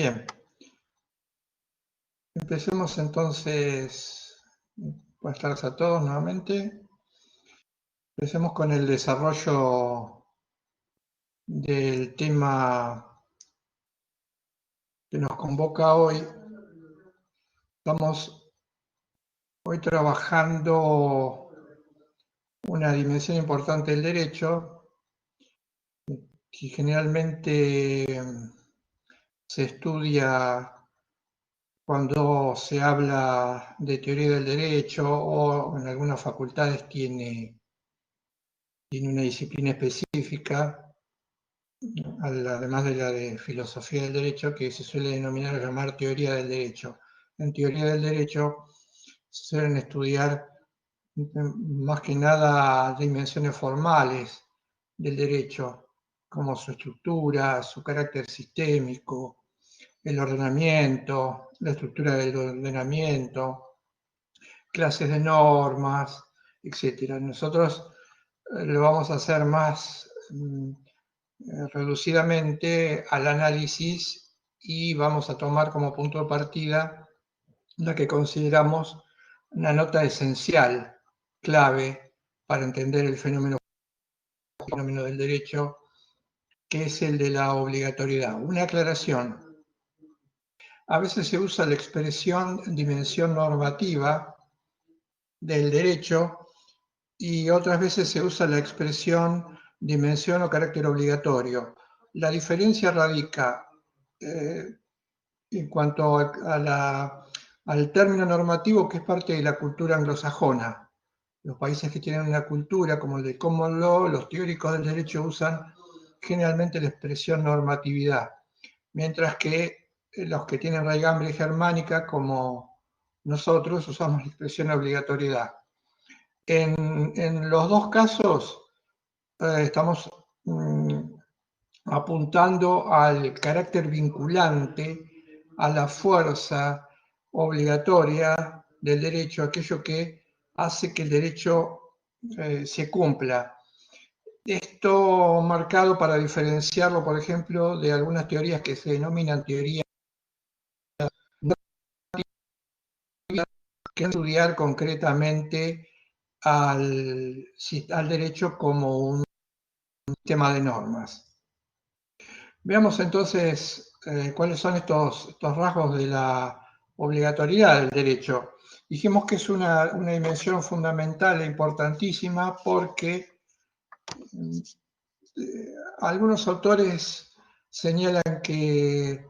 Bien, empecemos entonces. Buenas tardes a todos nuevamente. Empecemos con el desarrollo del tema que nos convoca hoy. Estamos hoy trabajando una dimensión importante del derecho que generalmente se estudia cuando se habla de teoría del derecho o en algunas facultades tiene una disciplina específica, además de la de filosofía del derecho, que se suele denominar o llamar teoría del derecho. En teoría del derecho se suelen estudiar más que nada dimensiones formales del derecho, como su estructura, su carácter sistémico, el ordenamiento, la estructura del ordenamiento, clases de normas, etc. Nosotros lo vamos a hacer más reducidamente al análisis y vamos a tomar como punto de partida la que consideramos una nota esencial, clave, para entender el fenómeno del derecho, que es el de la obligatoriedad. Una aclaración. A veces se usa la expresión dimensión normativa del derecho y otras veces se usa la expresión dimensión o carácter obligatorio. La diferencia radica en cuanto al término normativo, que es parte de la cultura anglosajona. Los países que tienen una cultura como el de common law, los teóricos del derecho usan generalmente la expresión normatividad, mientras que los que tienen raigambre germánica, como nosotros, usamos la expresión obligatoriedad. En los dos casos estamos apuntando al carácter vinculante, a la fuerza obligatoria del derecho, aquello que hace que el derecho se cumpla. Esto marcado para diferenciarlo, por ejemplo, de algunas teorías que se denominan teorías que estudiar concretamente al derecho como un sistema de normas. Veamos entonces cuáles son estos rasgos de la obligatoriedad del derecho. Dijimos que es una dimensión fundamental e importantísima porque algunos autores señalan que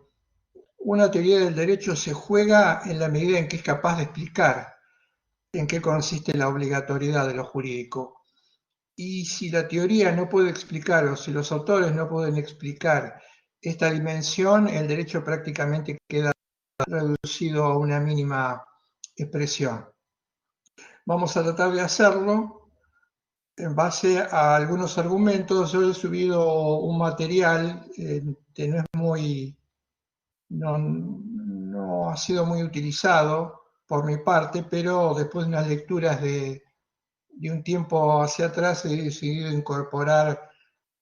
una teoría del derecho se juega en la medida en que es capaz de explicar en qué consiste la obligatoriedad de lo jurídico. Y si la teoría no puede explicar, o si los autores no pueden explicar esta dimensión, el derecho prácticamente queda reducido a una mínima expresión. Vamos a tratar de hacerlo en base a algunos argumentos. Yo he subido un material que no ha sido muy utilizado por mi parte, pero después de unas lecturas de un tiempo hacia atrás he decidido incorporar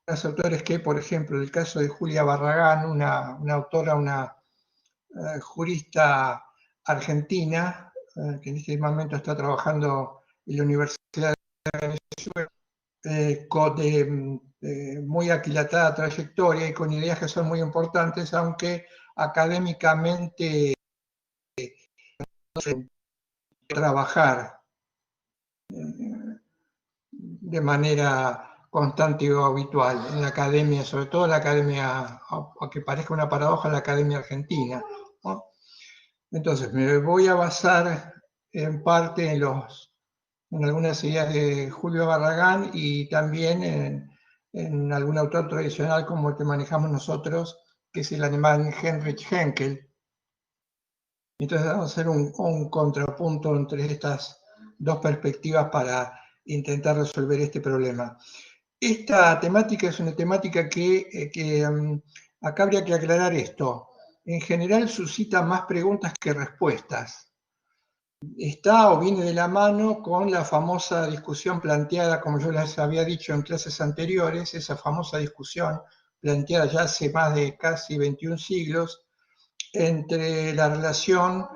los autores que, por ejemplo, el caso de Julia Barragán, una autora, una jurista argentina, que en este momento está trabajando en la Universidad de Venezuela, de muy aquilatada trayectoria y con ideas que son muy importantes, aunque académicamente no se trabajar de manera constante o habitual en la academia, sobre todo en la academia, aunque parezca una paradoja, en la academia argentina, ¿no? Entonces, me voy a basar en parte en algunas ideas de Julio Barragán y también en algún autor tradicional como el que manejamos nosotros, que es el alemán Heinrich Henkel. Entonces vamos a hacer un contrapunto entre estas dos perspectivas para intentar resolver este problema. Esta temática es una temática que acá habría que aclarar esto. En general suscita más preguntas que respuestas. Está o viene de la mano con la famosa discusión planteada, como yo les había dicho en clases anteriores, esa famosa discusión planteada ya hace más de casi 21 siglos entre la relación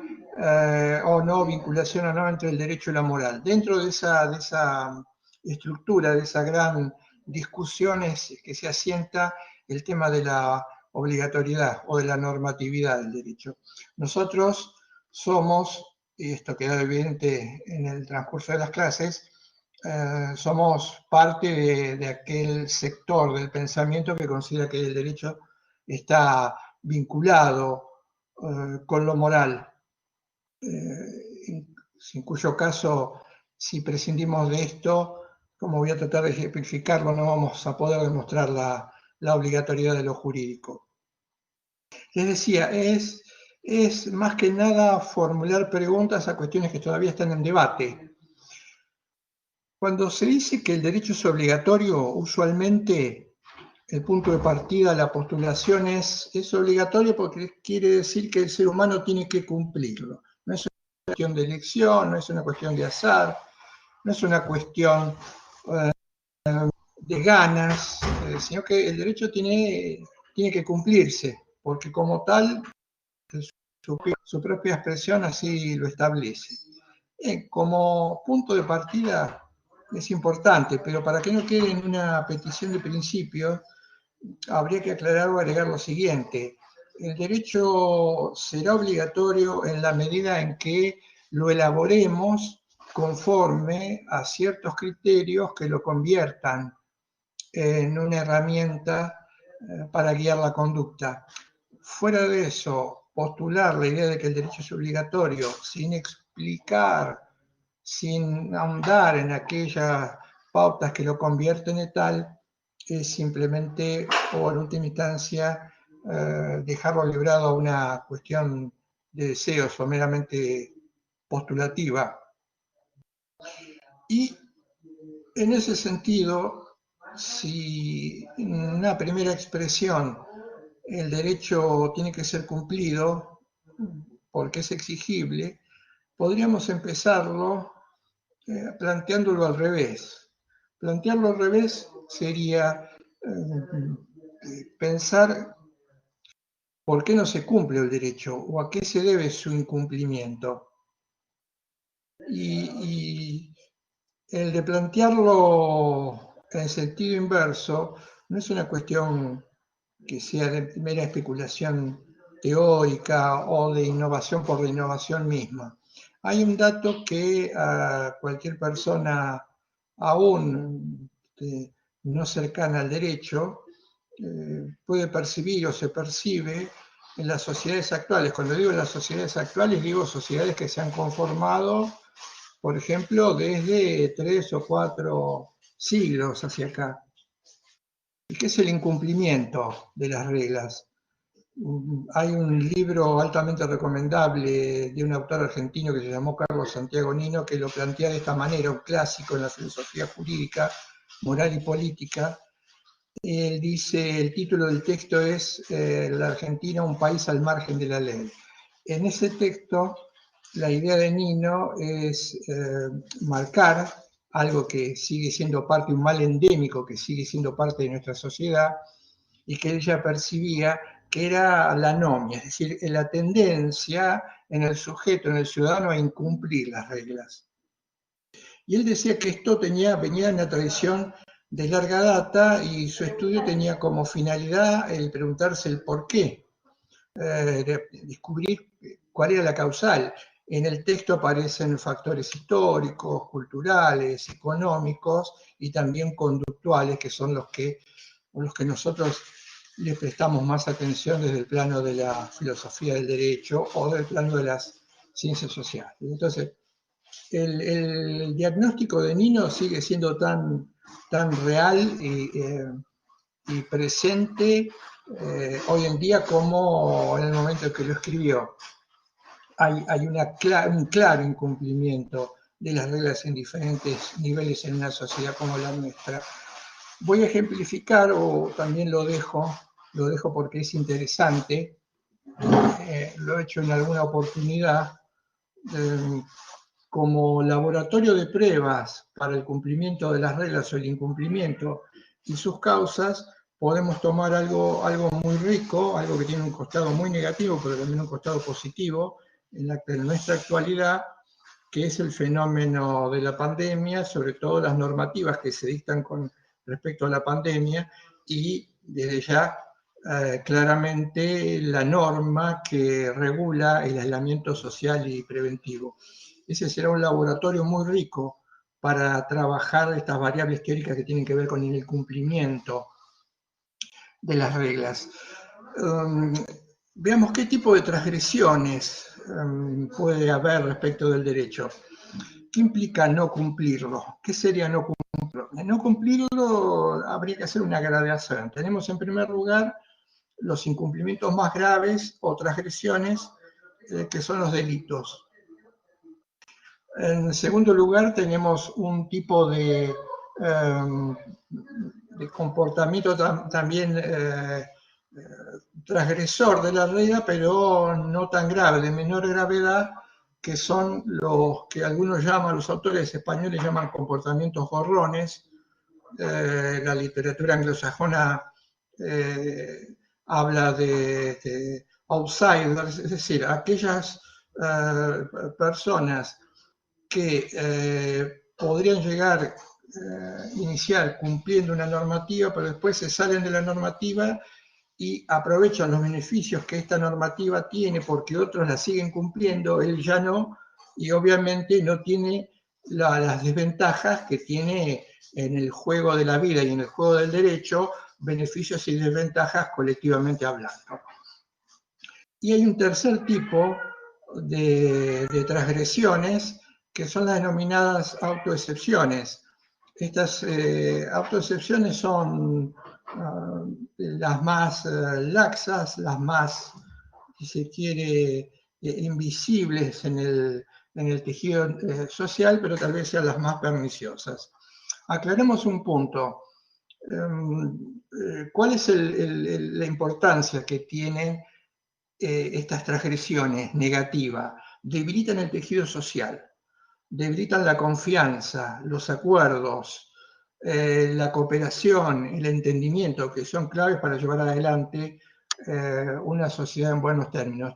o no, vinculación o no entre el derecho y la moral. Dentro de esa estructura, de esa gran discusión es que se asienta el tema de la obligatoriedad o de la normatividad del derecho. Nosotros somos, y esto queda evidente en el transcurso de las clases, somos parte de aquel sector del pensamiento que considera que el derecho está vinculado con lo moral, en cuyo caso, si prescindimos de esto, como voy a tratar de ejemplificarlo, no vamos a poder demostrar la obligatoriedad de lo jurídico. Les decía, es más que nada formular preguntas a cuestiones que todavía están en debate. Cuando se dice que el derecho es obligatorio, usualmente el punto de partida, la postulación es obligatorio porque quiere decir que el ser humano tiene que cumplirlo. No es una cuestión de elección, no es una cuestión de azar, no es una cuestión de ganas, sino que el derecho tiene que cumplirse, porque como tal, su propia expresión así lo establece. Como punto de partida es importante, pero para que no quede en una petición de principio, habría que aclarar o agregar lo siguiente. El derecho será obligatorio en la medida en que lo elaboremos conforme a ciertos criterios que lo conviertan en una herramienta para guiar la conducta. Fuera de eso, postular la idea de que el derecho es obligatorio sin explicar, sin ahondar en aquellas pautas que lo convierten en tal, es simplemente, o en última instancia, dejarlo librado a una cuestión de deseos o meramente postulativa. Y en ese sentido, si en una primera expresión el derecho tiene que ser cumplido porque es exigible, podríamos empezarlo planteándolo al revés. Plantearlo al revés sería pensar por qué no se cumple el derecho o a qué se debe su incumplimiento. Y el de plantearlo en sentido inverso no es una cuestión que sea de mera especulación teórica o de innovación por la innovación misma. Hay un dato que a cualquier persona aún no cercana al derecho puede percibir o se percibe en las sociedades actuales. Cuando digo en las sociedades actuales, digo sociedades que se han conformado, por ejemplo, desde 3 o 4 siglos hacia acá. ¿Qué es el incumplimiento de las reglas? Hay un libro altamente recomendable de un autor argentino que se llamó Carlos Santiago Nino, que lo plantea de esta manera, un clásico en la filosofía jurídica, moral y política. Él dice, el título del texto es La Argentina, un país al margen de la ley. En ese texto, la idea de Nino es marcar algo que sigue siendo parte, un mal endémico que sigue siendo parte de nuestra sociedad y que ella percibía que era la anomia, es decir, la tendencia en el sujeto, en el ciudadano, a incumplir las reglas. Y él decía que esto venía de una tradición de larga data y su estudio tenía como finalidad el preguntarse el por qué, descubrir cuál era la causal. En el texto aparecen factores históricos, culturales, económicos y también conductuales, que son los que nosotros le prestamos más atención desde el plano de la filosofía del derecho o del plano de las ciencias sociales. Entonces, el diagnóstico de Nino sigue siendo tan real y presente hoy en día como en el momento en que lo escribió. Hay un claro incumplimiento de las reglas en diferentes niveles en una sociedad como la nuestra. Voy a ejemplificar, o también lo dejo porque es interesante, lo he hecho en alguna oportunidad, como laboratorio de pruebas para el cumplimiento de las reglas o el incumplimiento y sus causas, podemos tomar algo muy rico, algo que tiene un costado muy negativo, pero también un costado positivo en nuestra actualidad, que es el fenómeno de la pandemia, sobre todo las normativas que se dictan con respecto a la pandemia y desde ya claramente la norma que regula el aislamiento social y preventivo. Ese será un laboratorio muy rico para trabajar estas variables teóricas que tienen que ver con el cumplimiento de las reglas. Veamos qué tipo de transgresiones puede haber respecto del derecho. ¿Qué implica no cumplirlo? ¿Qué sería no cumplirlo? No cumplirlo habría que hacer una gradación. Tenemos en primer lugar los incumplimientos más graves o transgresiones, que son los delitos. En segundo lugar, tenemos un tipo de comportamiento también transgresor de la regla, pero no tan grave, de menor gravedad, que son los que algunos llaman, los autores españoles llaman comportamientos gorrones. La literatura anglosajona habla de outsiders, es decir, aquellas personas que podrían llegar iniciar cumpliendo una normativa, pero después se salen de la normativa y aprovechan los beneficios que esta normativa tiene porque otros la siguen cumpliendo, él ya no, y obviamente no tiene las desventajas que tiene en el juego de la vida y en el juego del derecho, beneficios y desventajas colectivamente hablando. Y hay un tercer tipo de transgresiones que son las denominadas autoexcepciones. Estas autoexcepciones son las más laxas, las más, si se quiere, invisibles en el tejido social, pero tal vez sean las más perniciosas. Aclaremos un punto. ¿Cuál es la importancia que tienen estas transgresiones negativas? Debilitan el tejido social, debilitan la confianza, los acuerdos, la cooperación, el entendimiento, que son claves para llevar adelante una sociedad en buenos términos.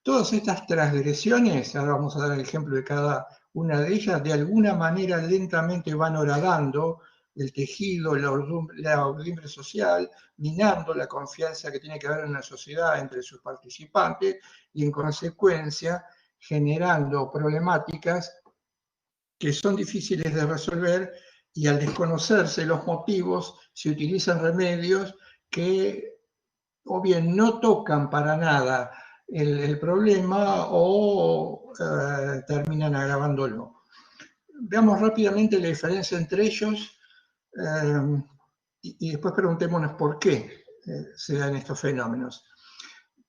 Todas estas transgresiones, ahora vamos a dar el ejemplo de cada una de ellas, de alguna manera lentamente van horadando el tejido, la urdimbre social, minando la confianza que tiene que haber en la sociedad entre sus participantes y en consecuencia generando problemáticas que son difíciles de resolver y al desconocerse los motivos se utilizan remedios que o bien no tocan para nada el problema o terminan agravándolo. Veamos rápidamente la diferencia entre ellos y después preguntémonos por qué se dan estos fenómenos.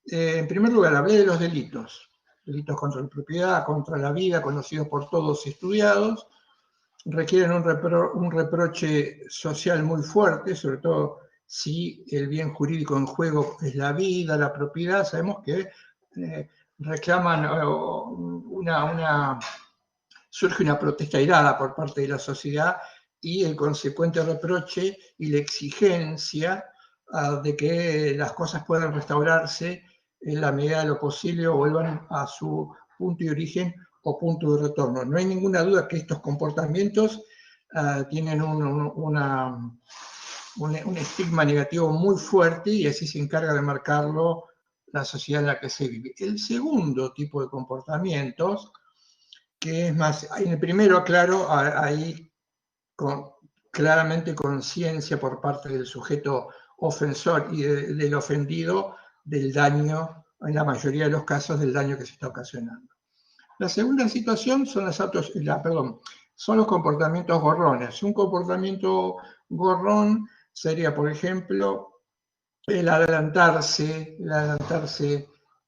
En primer lugar, hablé de los delitos contra la propiedad, contra la vida, conocidos por todos y estudiados, requieren un reproche social muy fuerte, sobre todo si el bien jurídico en juego es la vida, la propiedad. Sabemos que reclaman surge una protesta airada por parte de la sociedad y el consecuente reproche y la exigencia de que las cosas puedan restaurarse en la medida de lo posible o vuelvan a su punto de origen o punto de retorno. No hay ninguna duda que estos comportamientos tienen un estigma negativo muy fuerte y así se encarga de marcarlo la sociedad en la que se vive. El segundo tipo de comportamientos, que es más, en el primero, aclaro, hay claramente conciencia por parte del sujeto ofensor y del ofendido del daño, en la mayoría de los casos, del daño que se está ocasionando. La segunda situación son son los comportamientos gorrones. Un comportamiento gorrón sería, por ejemplo, el adelantarse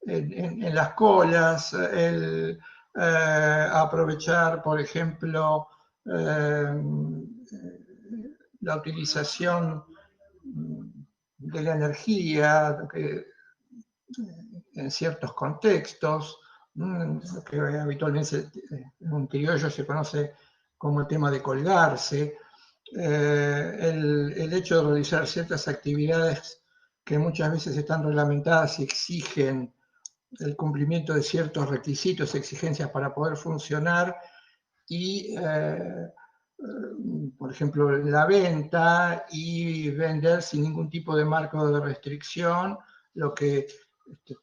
en las colas, el aprovechar, por ejemplo, la utilización de la energía en ciertos contextos, que habitualmente en un criollo se conoce como el tema de colgarse, el hecho de realizar ciertas actividades que muchas veces están reglamentadas y exigen el cumplimiento de ciertos requisitos, exigencias para poder funcionar y, por ejemplo, la venta y vender sin ningún tipo de marco de restricción, lo que,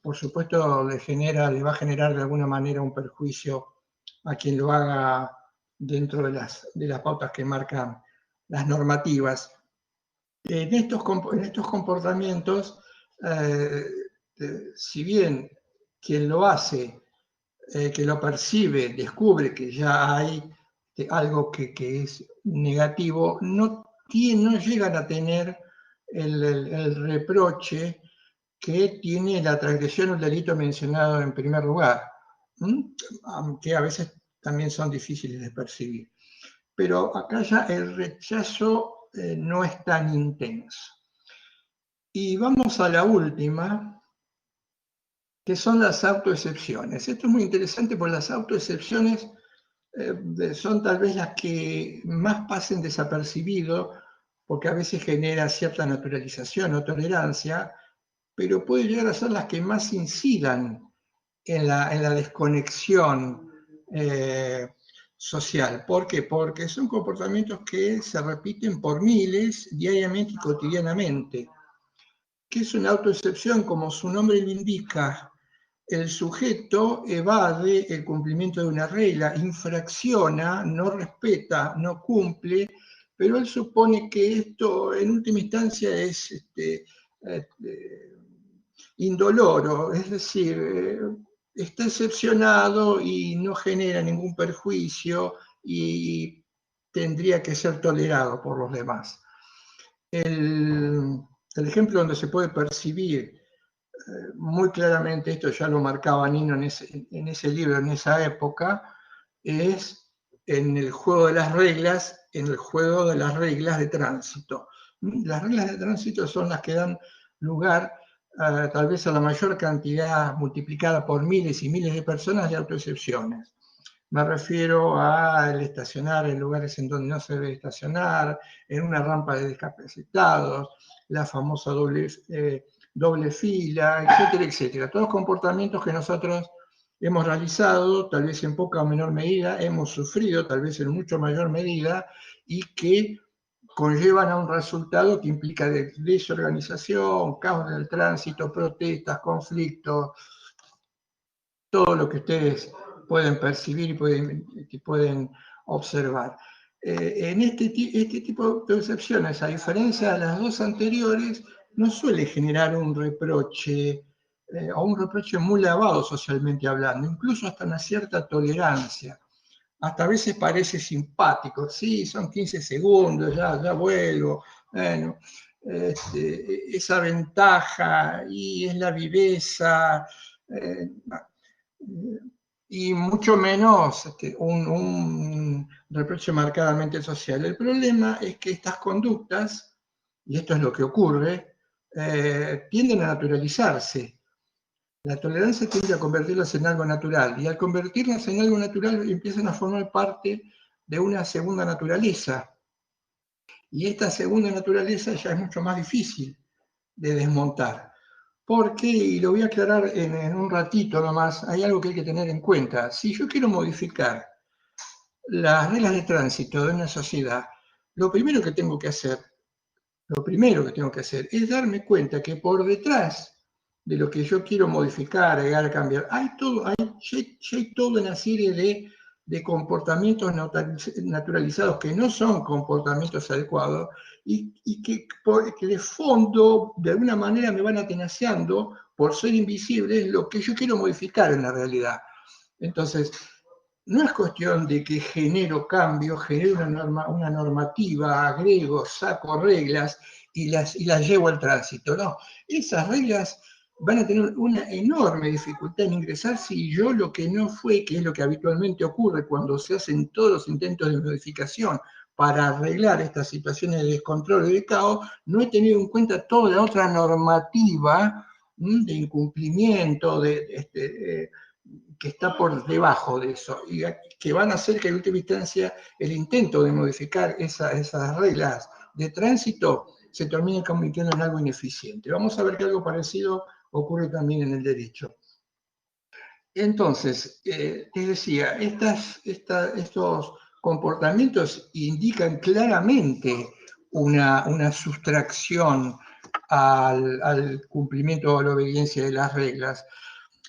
por supuesto, le va a generar de alguna manera un perjuicio a quien lo haga dentro de las pautas que marcan las normativas. En estos comportamientos, eh, si bien quien lo hace, que lo percibe, descubre que ya hay algo que es negativo, no llegan a tener el reproche que tiene la transgresión o el delito mencionado en primer lugar, aunque a veces también son difíciles de percibir. Pero acá ya el rechazo no es tan intenso. Y vamos a la última, que son las autoexcepciones. Esto es muy interesante porque las autoexcepciones son tal vez las que más pasen desapercibido, porque a veces genera cierta naturalización o tolerancia, pero puede llegar a ser las que más incidan en la desconexión social. ¿Por qué? Porque son comportamientos que se repiten por miles, diariamente y cotidianamente. ¿Qué es una autoexcepción? Como su nombre lo indica, el sujeto evade el cumplimiento de una regla, infracciona, no respeta, no cumple, pero él supone que esto en última instancia es indoloro, es decir, está excepcionado y no genera ningún perjuicio y tendría que ser tolerado por los demás. El ejemplo donde se puede percibir muy claramente, esto ya lo marcaba Nino en ese libro, en esa época, es en el juego de las reglas, en el juego de las reglas de tránsito. Las reglas de tránsito son las que dan lugar tal vez a la mayor cantidad, multiplicada por miles y miles de personas, de autoexcepciones. Me refiero al estacionar en lugares en donde no se debe estacionar, en una rampa de discapacitados, la famosa doble fila, etcétera, etcétera. Todos comportamientos que nosotros hemos realizado, tal vez en poca o menor medida, hemos sufrido, tal vez en mucho mayor medida, y que conllevan a un resultado que implica desorganización, caos del tránsito, protestas, conflictos, todo lo que ustedes pueden percibir y pueden observar. En este tipo de excepciones, a diferencia de las dos anteriores, no suele generar un reproche o un reproche muy lavado socialmente hablando, incluso hasta una cierta tolerancia. Hasta a veces parece simpático, sí, son 15 segundos, ya vuelvo. Bueno, esa ventaja y es la viveza, y mucho menos un reproche marcadamente social. El problema es que estas conductas, y esto es lo que ocurre, tienden a naturalizarse. La tolerancia tiende a convertirlas en algo natural, y al convertirlas en algo natural empiezan a formar parte de una segunda naturaleza. Y esta segunda naturaleza ya es mucho más difícil de desmontar. Porque, y lo voy a aclarar en un ratito nomás, hay algo que hay que tener en cuenta. Si yo quiero modificar las reglas de tránsito de una sociedad, lo primero que tengo que hacer es darme cuenta que por detrás de lo que yo quiero modificar, agregar, cambiar, hay toda una serie de comportamientos naturalizados que no son comportamientos adecuados y que de fondo, de alguna manera, me van atenaceando por ser invisibles lo que yo quiero modificar en la realidad. Entonces, no es cuestión de que genero cambios, genero una normativa, agrego, saco reglas y las llevo al tránsito. No, esas reglas van a tener una enorme dificultad en ingresar si yo lo que no fue, que es lo que habitualmente ocurre cuando se hacen todos los intentos de modificación para arreglar estas situaciones de descontrol y de caos, no he tenido en cuenta toda la otra normativa de incumplimiento, que está por debajo de eso, y que van a hacer que en última instancia el intento de modificar esas reglas de tránsito se termine convirtiendo en algo ineficiente. Vamos a ver que algo parecido ocurre también en el derecho. Entonces, te decía, estos comportamientos indican claramente una sustracción al cumplimiento o a la obediencia de las reglas.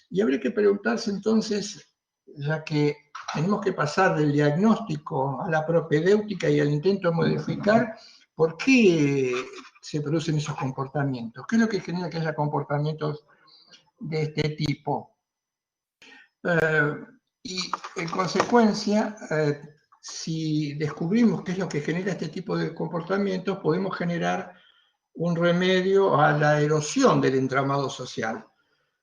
Y habría que preguntarse entonces, ya que tenemos que pasar del diagnóstico a la propedéutica y al intento de modificar, ¿por qué se producen esos comportamientos? ¿Qué es lo que genera que haya comportamientos de este tipo? Y en consecuencia, si descubrimos qué es lo que genera este tipo de comportamientos, podemos generar un remedio a la erosión del entramado social.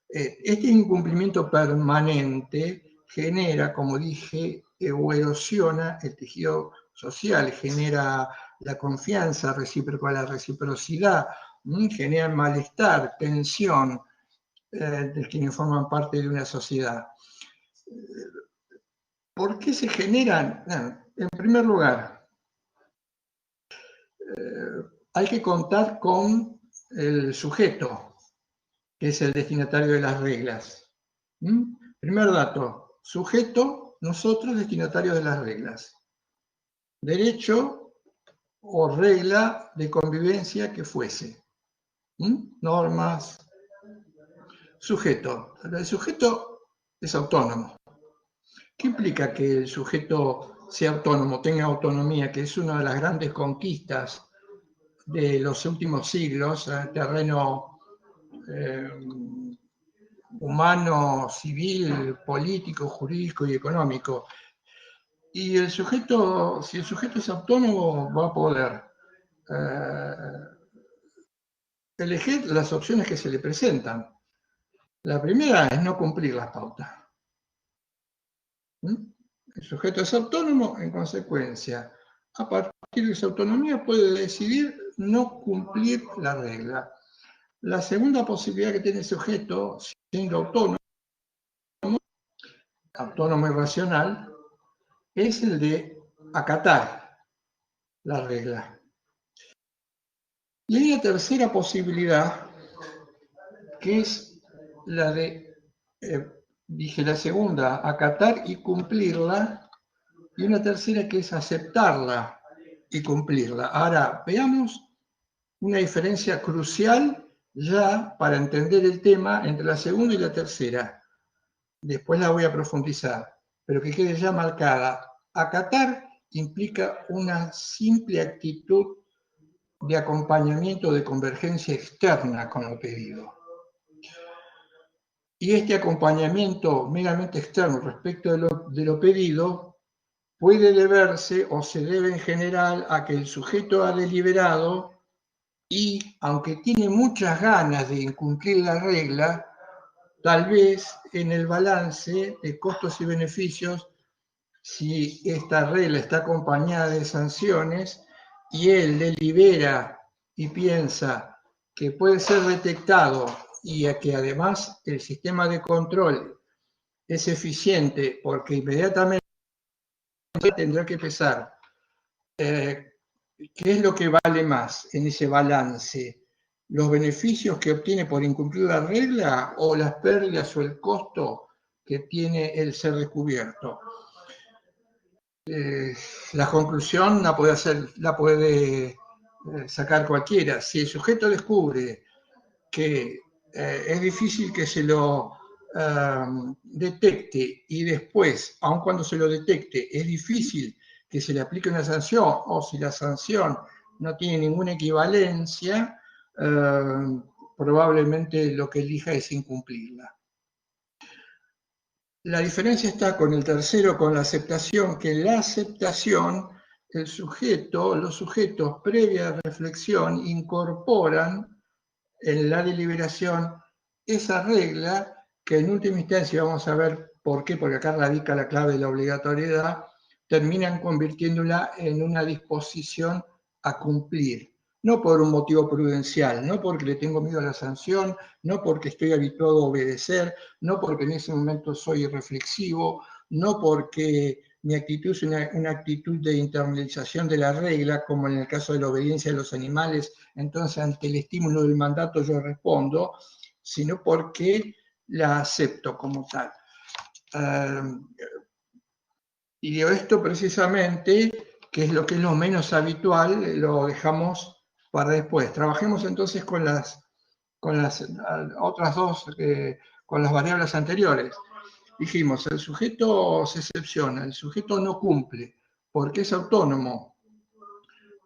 Este incumplimiento permanente genera, como dije, o erosiona el tejido social, genera la confianza recíproca, la reciprocidad, genera malestar, tensión de quienes forman parte de una sociedad. ¿Por qué se generan? En primer lugar, hay que contar con el sujeto, que es el destinatario de las reglas. Primer dato, sujeto, nosotros destinatarios de las reglas. Derecho o regla de convivencia que fuese. Normas. Sujeto. El sujeto es autónomo. ¿Qué implica que el sujeto sea autónomo, tenga autonomía, que es una de las grandes conquistas de los últimos siglos en el terreno humano, civil, político, jurídico y económico? Y el sujeto, si el sujeto es autónomo, va a poder elegir las opciones que se le presentan. La primera es no cumplir las pautas. El sujeto es autónomo, en consecuencia, a partir de su autonomía puede decidir no cumplir la regla. La segunda posibilidad que tiene el sujeto, siendo autónomo y racional, es el de acatar la regla. Y hay una tercera posibilidad, que es la de, dije la segunda, acatar y cumplirla, y una tercera que es aceptarla y cumplirla. Ahora, veamos una diferencia crucial ya para entender el tema entre la segunda y la tercera. Después la voy a profundizar, pero que quede ya marcada. Acatar implica una simple actitud de acompañamiento de convergencia externa con lo pedido. Y este acompañamiento meramente externo respecto de lo pedido puede deberse o se debe en general a que el sujeto ha deliberado y, aunque tiene muchas ganas de incumplir la regla, tal vez en el balance de costos y beneficios, si esta regla está acompañada de sanciones y él delibera y piensa que puede ser detectado y a que además el sistema de control es eficiente porque inmediatamente tendrá que pesar qué es lo que vale más en ese balance, los beneficios que obtiene por incumplir la regla o las pérdidas o el costo que tiene el ser descubierto. La conclusión la puede sacar cualquiera. Si el sujeto descubre que es difícil que se lo detecte y después, aun cuando se lo detecte, es difícil que se le aplique una sanción o si la sanción no tiene ninguna equivalencia, probablemente lo que elija es incumplirla. La diferencia está con el tercero, con la aceptación, que en la aceptación los sujetos, previa reflexión, incorporan en la deliberación esa regla que en última instancia, vamos a ver por qué, porque acá radica la clave de la obligatoriedad, terminan convirtiéndola en una disposición a cumplir, no por un motivo prudencial, no porque le tengo miedo a la sanción, no porque estoy habituado a obedecer, no porque en ese momento soy reflexivo, no porque mi actitud es una actitud de internalización de la regla, como en el caso de la obediencia de los animales, entonces ante el estímulo del mandato yo respondo, sino porque la acepto como tal. Y digo esto precisamente, que es lo menos habitual, lo dejamos para después. Trabajemos entonces con las otras dos, con las variables anteriores. Dijimos, el sujeto se excepciona, el sujeto no cumple, porque es autónomo,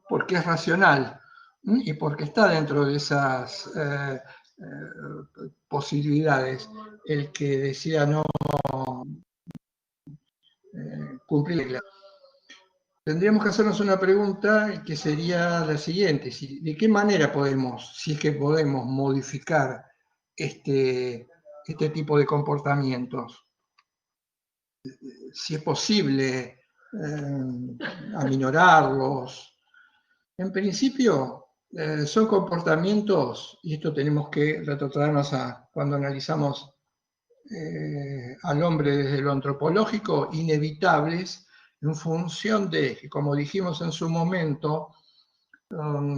porque es racional y porque está dentro de esas posibilidades. El que decida no cumplir la regla. Tendríamos que hacernos una pregunta que sería la siguiente: ¿de qué manera podemos, si es que podemos, modificar este tipo de comportamientos? Si es posible aminorarlos. En principio, son comportamientos, y esto tenemos que retrotraernos a cuando analizamos al hombre desde lo antropológico, inevitables en función de que, como dijimos en su momento,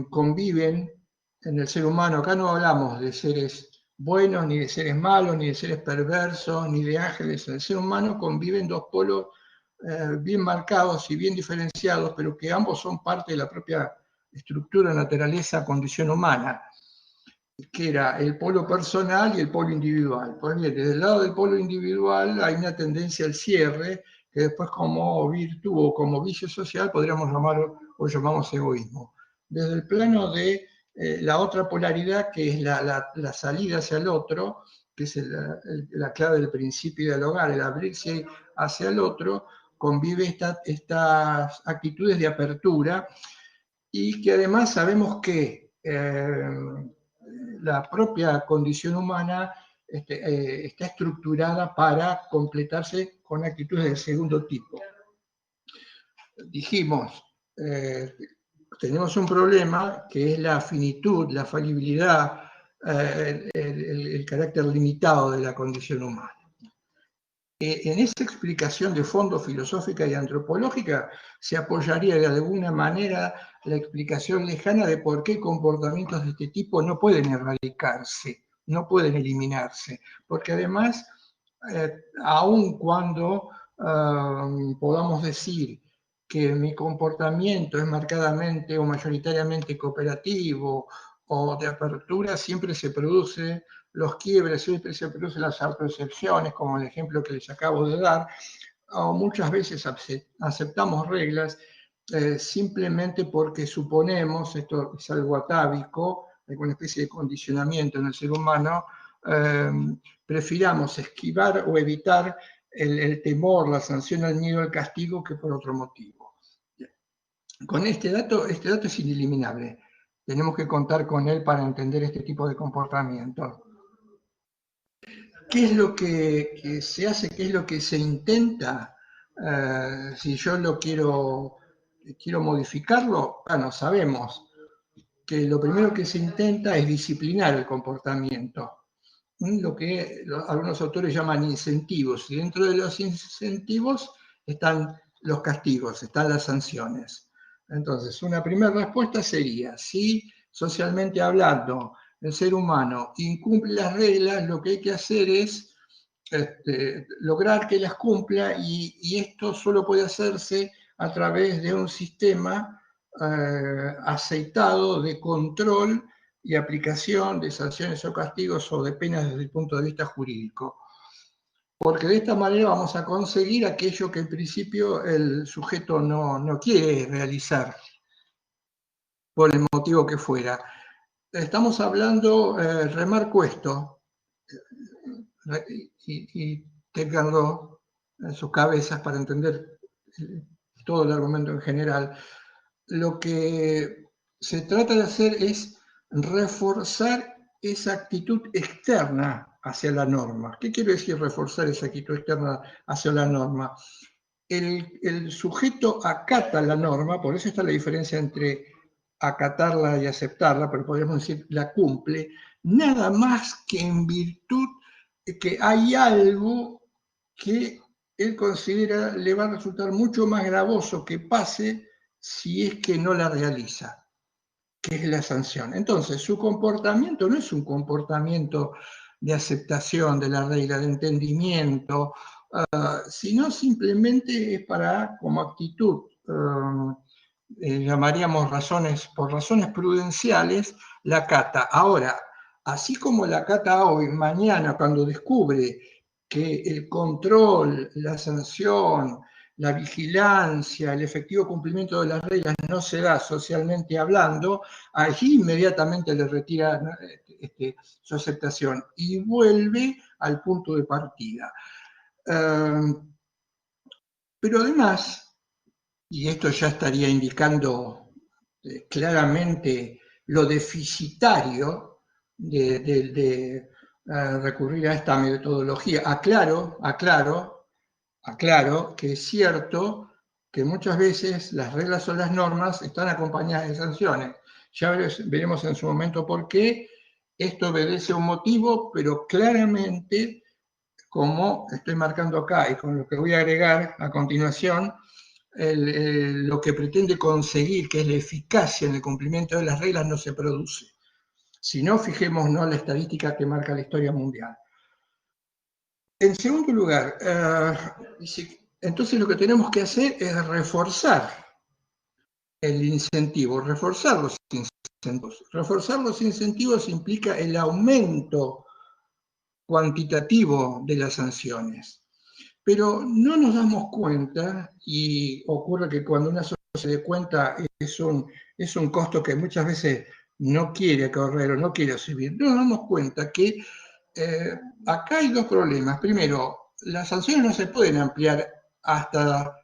conviven en el ser humano. Acá no hablamos de seres buenos, ni de seres malos, ni de seres perversos, ni de ángeles. En el ser humano conviven dos polos bien marcados y bien diferenciados, pero que ambos son parte de la propia estructura, naturaleza, condición humana, que era el polo personal y el polo individual. Pues bien, desde el lado del polo individual hay una tendencia al cierre, que después como virtud o como vicio social podríamos llamarlo o llamamos egoísmo. Desde el plano de la otra polaridad, que es la salida hacia el otro, que es la clave del principio dialogar, el abrirse hacia el otro, convive estas actitudes de apertura y que además sabemos que la propia condición humana está estructurada para completarse con actitudes del segundo tipo. Dijimos, tenemos un problema que es la finitud, la falibilidad, el carácter limitado de la condición humana. En esa explicación de fondo filosófica y antropológica se apoyaría de alguna manera la explicación lejana de por qué comportamientos de este tipo no pueden erradicarse, no pueden eliminarse, porque además, aun cuando podamos decir que mi comportamiento es marcadamente o mayoritariamente cooperativo o de apertura, siempre se produce los quiebres, siempre se producen las autoexcepciones, como el ejemplo que les acabo de dar, o muchas veces aceptamos reglas simplemente porque suponemos, esto es algo atávico, alguna especie de condicionamiento en el ser humano, prefiramos esquivar o evitar el temor, la sanción, el miedo, el castigo, que por otro motivo. Con este dato es ineliminable. Tenemos que contar con él para entender este tipo de comportamientos. ¿Qué es lo que se hace? ¿Qué es lo que se intenta? Si yo lo quiero modificarlo, bueno, sabemos que lo primero que se intenta es disciplinar el comportamiento. Lo que algunos autores llaman incentivos. Y dentro de los incentivos están los castigos, están las sanciones. Entonces, una primera respuesta sería, si socialmente hablando el ser humano incumple las reglas, lo que hay que hacer es lograr que las cumpla, y esto solo puede hacerse a través de un sistema aceitado de control y aplicación de sanciones o castigos o de penas desde el punto de vista jurídico. Porque de esta manera vamos a conseguir aquello que en principio el sujeto no quiere realizar, por el motivo que fuera. Estamos hablando, remarco esto, y ténganlo en sus cabezas para entender todo el argumento en general. Lo que se trata de hacer es reforzar esa actitud externa hacia la norma. ¿Qué quiere decir reforzar esa actitud externa hacia la norma? El sujeto acata la norma, por eso está la diferencia entre acatarla y aceptarla, pero podríamos decir la cumple, nada más que en virtud de que hay algo que él considera le va a resultar mucho más gravoso que pase si es que no la realiza, que es la sanción. Entonces, su comportamiento no es un comportamiento de aceptación de la regla, de entendimiento, sino simplemente es para, como actitud, llamaríamos por razones prudenciales, la cata. Ahora, así como la cata hoy, mañana cuando descubre que el control, la sanción, la vigilancia, el efectivo cumplimiento de las reglas no se da socialmente hablando, allí inmediatamente le retira su aceptación y vuelve al punto de partida. Pero además, y esto ya estaría indicando claramente lo deficitario de recurrir a esta metodología. Aclaro que es cierto que muchas veces las reglas o las normas están acompañadas de sanciones. Ya veremos en su momento por qué. Esto obedece a un motivo, pero claramente, como estoy marcando acá y con lo que voy a agregar a continuación, lo que pretende conseguir, que es la eficacia en el cumplimiento de las reglas, no se produce. Si no, fijémonos la estadística que marca la historia mundial. En segundo lugar, entonces lo que tenemos que hacer es reforzar el incentivo, reforzar los incentivos. Reforzar los incentivos implica el aumento cuantitativo de las sanciones. Pero no nos damos cuenta, y ocurre que cuando una sociedad se dé cuenta es un costo que muchas veces no quiere correr o no quiere asumir, no nos damos cuenta que acá hay dos problemas. Primero, las sanciones no se pueden ampliar hasta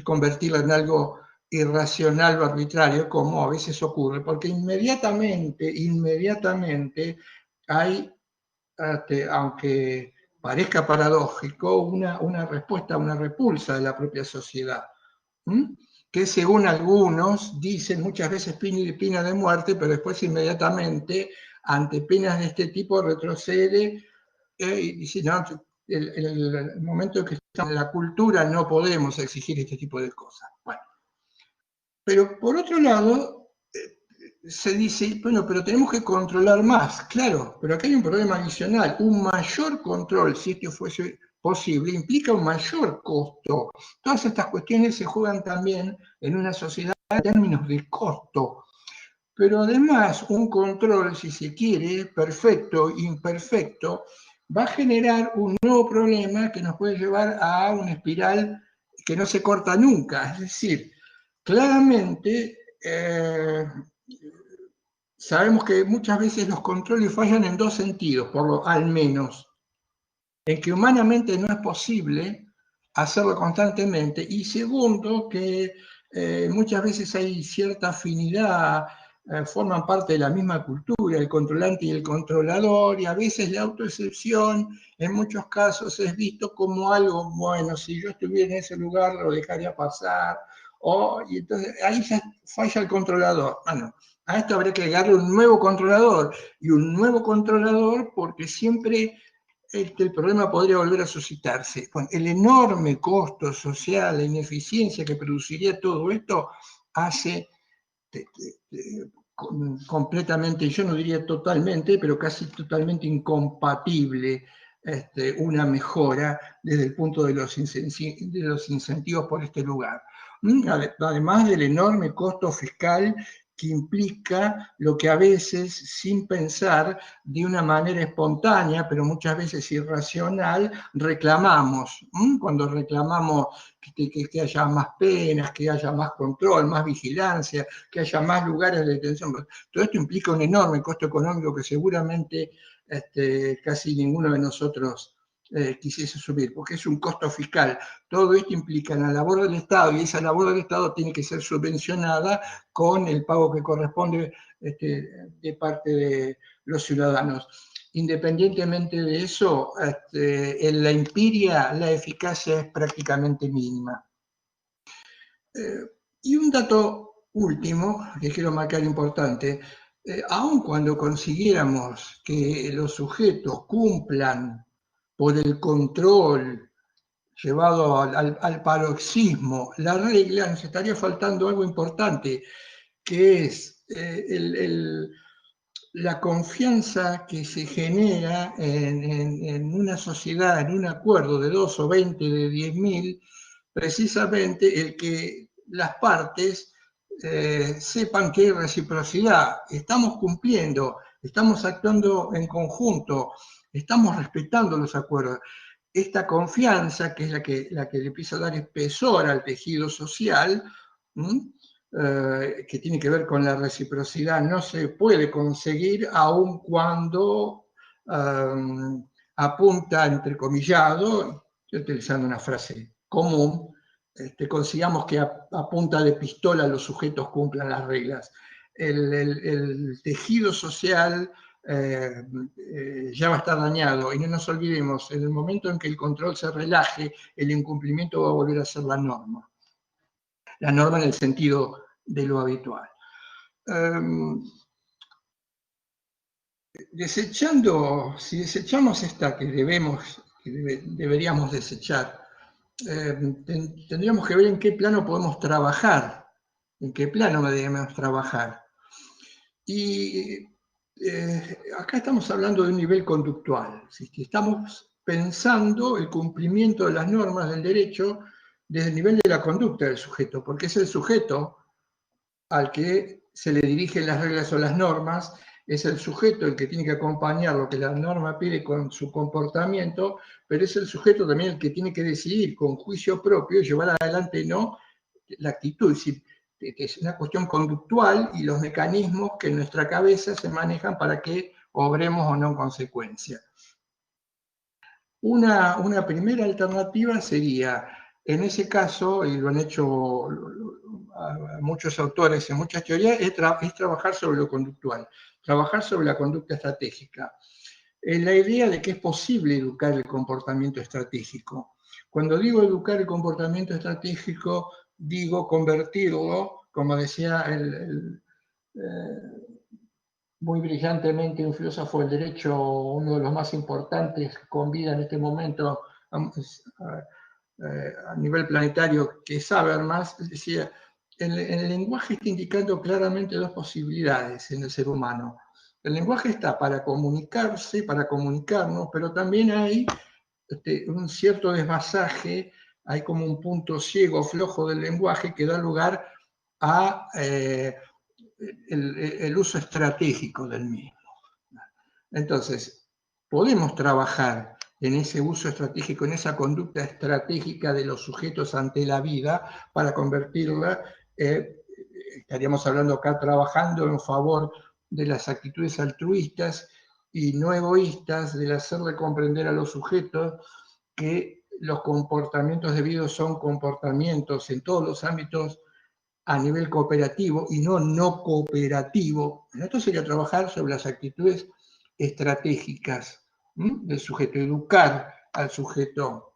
convertirlas en algo irracional o arbitrario, como a veces ocurre, porque inmediatamente hay, aunque parezca paradójico, una respuesta, una repulsa de la propia sociedad, que según algunos dicen muchas veces pena de muerte, pero después inmediatamente ante penas de este tipo retrocede y dice, no, el momento en que estamos en la cultura no podemos exigir este tipo de cosas. Bueno, pero por otro lado, se dice, bueno, pero tenemos que controlar más, claro, pero acá hay un problema adicional, un mayor control, si esto fuese posible, implica un mayor costo. Todas estas cuestiones se juegan también en una sociedad en términos de costo, pero además un control, si se quiere, perfecto, imperfecto, va a generar un nuevo problema que nos puede llevar a una espiral que no se corta nunca, es decir, claramente sabemos que muchas veces los controles fallan en dos sentidos, al menos, en que humanamente no es posible hacerlo constantemente, y segundo, que muchas veces hay cierta afinidad, forman parte de la misma cultura, el controlante y el controlador, y a veces la autoexcepción en muchos casos es visto como algo, bueno, si yo estuviera en ese lugar lo dejaría pasar, y entonces ahí ya falla el controlador. Bueno, a esto habría que agregarle un nuevo controlador, y un nuevo controlador porque siempre el problema podría volver a suscitarse. Con el enorme costo social, la ineficiencia que produciría todo esto, hace completamente, yo no diría totalmente, pero casi totalmente incompatible una mejora desde el punto de los incentivos por este lugar. Además del enorme costo fiscal que implica lo que a veces, sin pensar, de una manera espontánea, pero muchas veces irracional, reclamamos. Cuando reclamamos que haya más penas, que haya más control, más vigilancia, que haya más lugares de detención. Todo esto implica un enorme costo económico que seguramente casi ninguno de nosotros quisiese subir, porque es un costo fiscal. Todo esto implica la labor del Estado, y esa labor del Estado tiene que ser subvencionada con el pago que corresponde de parte de los ciudadanos. Independientemente de eso, en la empiria la eficacia es prácticamente mínima. Y un dato último, que quiero marcar importante, aun cuando consiguiéramos que los sujetos cumplan por el control llevado al paroxismo la regla, nos estaría faltando algo importante, que es la confianza que se genera en una sociedad, en un acuerdo de 2 o 20, de 10.000, precisamente el que las partes sepan que hay reciprocidad, estamos cumpliendo, estamos actuando en conjunto, estamos respetando los acuerdos. Esta confianza, que es la que le empieza a dar espesor al tejido social, que tiene que ver con la reciprocidad, no se puede conseguir aun cuando apunta, entrecomillado, estoy utilizando una frase común, consigamos que a punta de pistola los sujetos cumplan las reglas. El tejido social ya va a estar dañado, y no nos olvidemos, en el momento en que el control se relaje, el incumplimiento va a volver a ser la norma en el sentido de lo habitual. Si desechamos esta que deberíamos desechar, tendríamos que ver en qué plano podemos trabajar, Y acá estamos hablando de un nivel conductual, ¿sí? Estamos pensando el cumplimiento de las normas del derecho desde el nivel de la conducta del sujeto, porque es el sujeto al que se le dirigen las reglas o las normas, es el sujeto el que tiene que acompañar lo que la norma pide con su comportamiento, pero es el sujeto también el que tiene que decidir con juicio propio, llevar adelante no la actitud, es decir, que es una cuestión conductual y los mecanismos que en nuestra cabeza se manejan para que obremos o no en consecuencia. Una primera alternativa sería, en ese caso, y lo han hecho muchos autores en muchas teorías, es trabajar sobre lo conductual, trabajar sobre la conducta estratégica. La idea de que es posible educar el comportamiento estratégico. Cuando digo educar el comportamiento estratégico, digo convertirlo, como decía muy brillantemente un filósofo del derecho, uno de los más importantes con vida en este momento a nivel planetario, que es Habermas, decía, el lenguaje está indicando claramente dos posibilidades en el ser humano. El lenguaje está para comunicarse, para comunicarnos, pero también hay un cierto desvasaje, hay como un punto ciego, flojo del lenguaje que da lugar a el uso estratégico del mismo. Entonces, podemos trabajar en ese uso estratégico, en esa conducta estratégica de los sujetos ante la vida para convertirla, estaríamos hablando acá trabajando en favor de las actitudes altruistas y no egoístas, del hacerle comprender a los sujetos que los comportamientos debidos son comportamientos en todos los ámbitos a nivel cooperativo y no cooperativo. Esto sería trabajar sobre las actitudes estratégicas del sujeto, educar al sujeto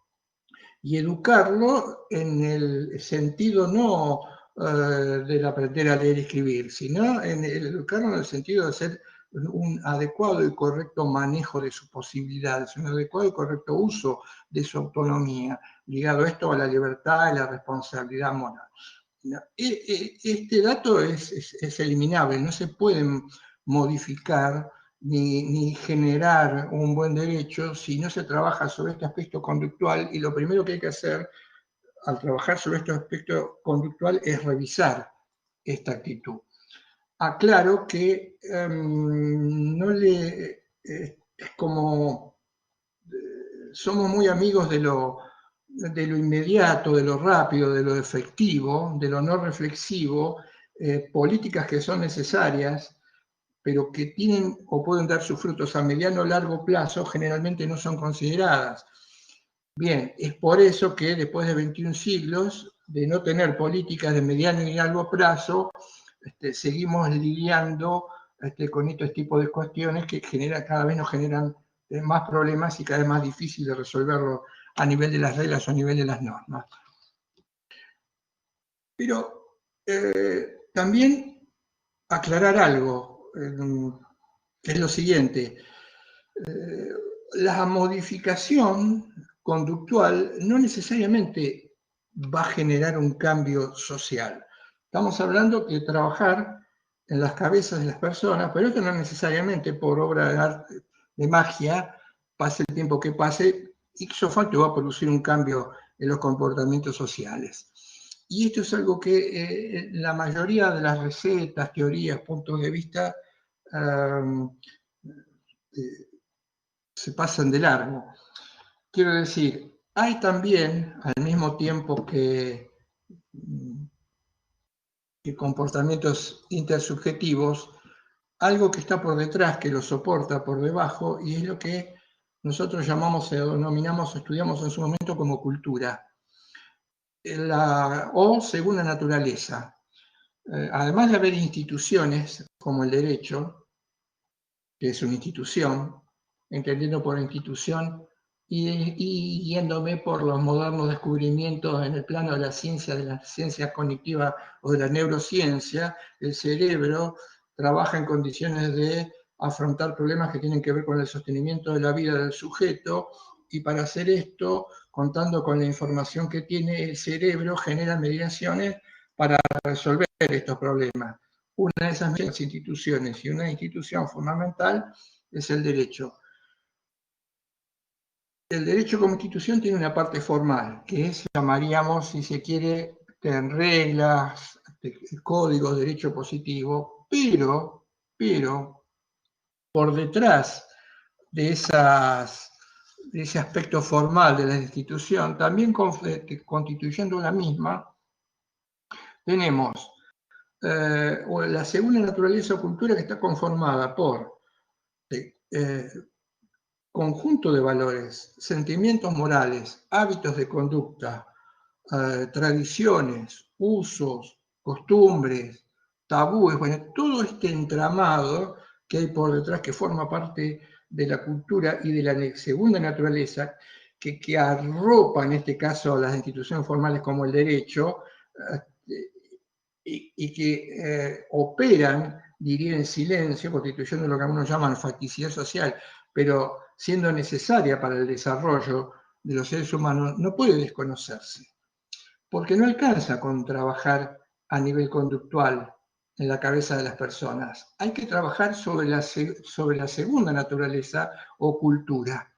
y educarlo en el sentido no del aprender a leer y escribir, sino en educarlo en el sentido de hacer un adecuado y correcto manejo de sus posibilidades, un adecuado y correcto uso de su autonomía, ligado esto a la libertad y la responsabilidad moral. Este dato es eliminable, no se pueden modificar ni generar un buen derecho si no se trabaja sobre este aspecto conductual, y lo primero que hay que hacer al trabajar sobre este aspecto conductual es revisar esta actitud. Aclaro que no le es como somos muy amigos de lo inmediato, de lo rápido, de lo efectivo, de lo no reflexivo, políticas que son necesarias, pero que tienen o pueden dar sus frutos a mediano o largo plazo, generalmente no son consideradas. Bien, es por eso que después de 21 siglos de no tener políticas de mediano y largo plazo, seguimos lidiando con estos tipos de cuestiones que cada vez nos generan más problemas y cada vez más difícil de resolverlo a nivel de las reglas o a nivel de las normas. Pero También aclarar algo, que es lo siguiente. La modificación conductual no necesariamente va a generar un cambio social. Estamos hablando de trabajar en las cabezas de las personas, pero esto no necesariamente por obra de arte, de magia, pase el tiempo que pase, ipso facto va a producir un cambio en los comportamientos sociales. Y esto es algo que la mayoría de las recetas, teorías, puntos de vista se pasan de largo. Quiero decir, hay también, al mismo tiempo que comportamientos intersubjetivos, algo que está por detrás, que lo soporta por debajo, y es lo que nosotros llamamos, denominamos, estudiamos en su momento como cultura, o segunda naturaleza. Además de haber instituciones como el derecho, que es una institución, entendiendo por institución y yéndome por los modernos descubrimientos en el plano de la ciencia cognitiva o de la neurociencia, el cerebro trabaja en condiciones de afrontar problemas que tienen que ver con el sostenimiento de la vida del sujeto, y para hacer esto, contando con la información que tiene el cerebro, genera mediaciones para resolver estos problemas. Una de esas instituciones, y una institución fundamental, es el derecho. El derecho como institución tiene una parte formal, que es, llamaríamos, si se quiere, en reglas, códigos de derecho positivo, pero por detrás de ese aspecto formal de la institución, también constituyendo la misma, tenemos la segunda naturaleza o cultura, que está conformada por conjunto de valores, sentimientos morales, hábitos de conducta, tradiciones, usos, costumbres, tabúes, bueno, todo este entramado que hay por detrás, que forma parte de la cultura y de la segunda naturaleza, que arropa en este caso las instituciones formales como el derecho, y que operan, diría, en silencio, constituyendo lo que algunos llaman facticidad social, pero siendo necesaria para el desarrollo de los seres humanos, no puede desconocerse, porque no alcanza con trabajar a nivel conductual en la cabeza de las personas. Hay que trabajar sobre la segunda naturaleza o cultura,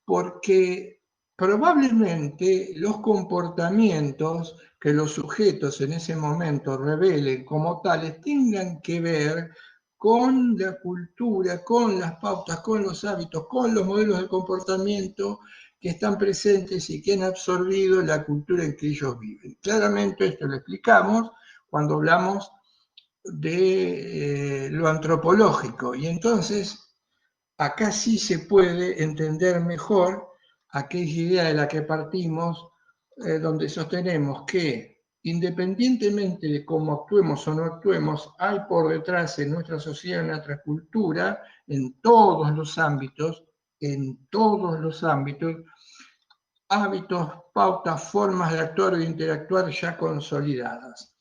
porque probablemente los comportamientos que los sujetos en ese momento revelen como tales tengan que ver con la cultura, con las pautas, con los hábitos, con los modelos de comportamiento que están presentes y que han absorbido la cultura en que ellos viven. Claramente esto lo explicamos cuando hablamos de lo antropológico, y entonces acá sí se puede entender mejor aquella idea de la que partimos, donde sostenemos que independientemente de cómo actuemos o no actuemos, hay por detrás en nuestra sociedad, en nuestra cultura, en todos los ámbitos, hábitos, pautas, formas de actuar o de interactuar ya consolidadas.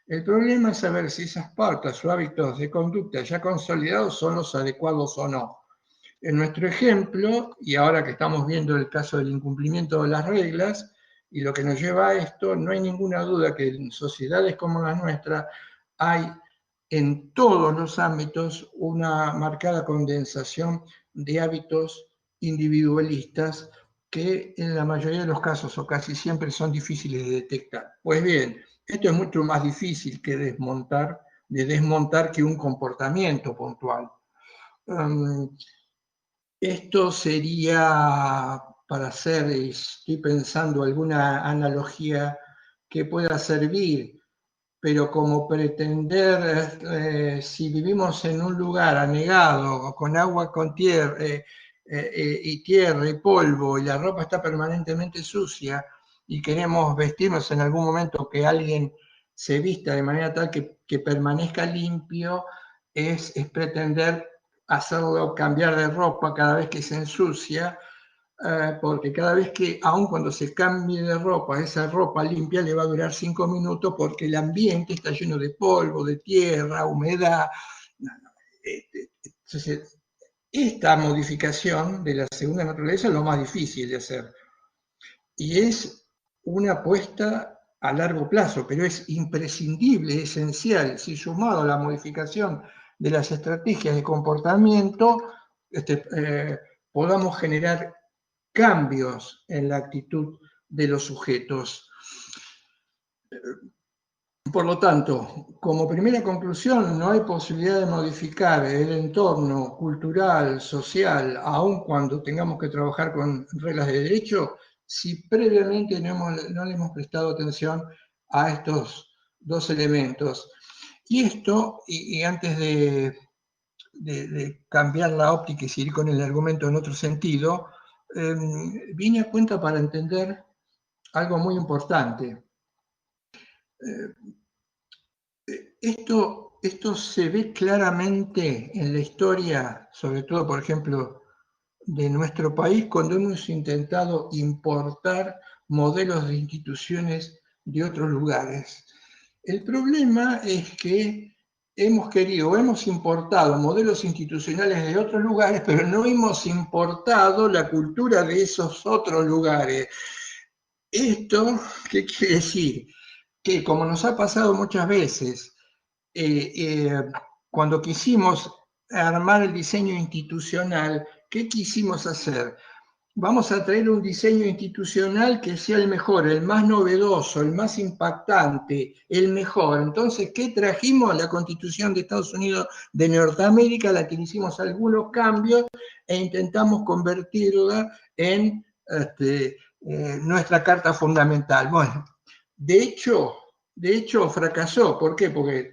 El problema es saber si esas pautas o hábitos de conducta ya consolidados son los adecuados o no. En nuestro ejemplo, y ahora que estamos viendo el caso del incumplimiento de las reglas, y lo que nos lleva a esto, no hay ninguna duda que en sociedades como la nuestra hay en todos los ámbitos una marcada condensación de hábitos individualistas que en la mayoría de los casos, o casi siempre, son difíciles de detectar. Pues bien, esto es mucho más difícil que desmontar que un comportamiento puntual. Esto sería, para hacer, estoy pensando, alguna analogía que pueda servir, pero como pretender, si vivimos en un lugar anegado, con agua, con tierra, y tierra y polvo, y la ropa está permanentemente sucia, y queremos vestirnos en algún momento que alguien se vista de manera tal que permanezca limpio, es pretender hacerlo cambiar de ropa cada vez que se ensucia, porque cada vez que, aun cuando se cambie de ropa, esa ropa limpia le va a durar 5 minutos porque el ambiente está lleno de polvo, de tierra, humedad. Entonces, esta modificación de la segunda naturaleza es lo más difícil de hacer. Y es una apuesta a largo plazo, pero es imprescindible, esencial, si sumado a la modificación de las estrategias de comportamiento, podamos generar cambios en la actitud de los sujetos. Por lo tanto, como primera conclusión, no hay posibilidad de modificar el entorno cultural, social, aun cuando tengamos que trabajar con reglas de derecho, si previamente no le hemos prestado atención a estos dos elementos. Y esto, y antes de cambiar la óptica y seguir con el argumento en otro sentido, viene a cuenta para entender algo muy importante. Esto se ve claramente en la historia, sobre todo, por ejemplo, de nuestro país, cuando hemos intentado importar modelos de instituciones de otros lugares. El problema es que hemos importado modelos institucionales de otros lugares, pero no hemos importado la cultura de esos otros lugares. ¿Esto qué quiere decir? Que como nos ha pasado muchas veces, cuando quisimos armar el diseño institucional, ¿qué quisimos hacer? Vamos a traer un diseño institucional que sea el mejor, el más novedoso, el más impactante, el mejor. Entonces, ¿qué trajimos? La Constitución de Estados Unidos de Norteamérica, a la que hicimos algunos cambios e intentamos convertirla en nuestra Carta Fundamental. Bueno, de hecho fracasó. ¿Por qué? Porque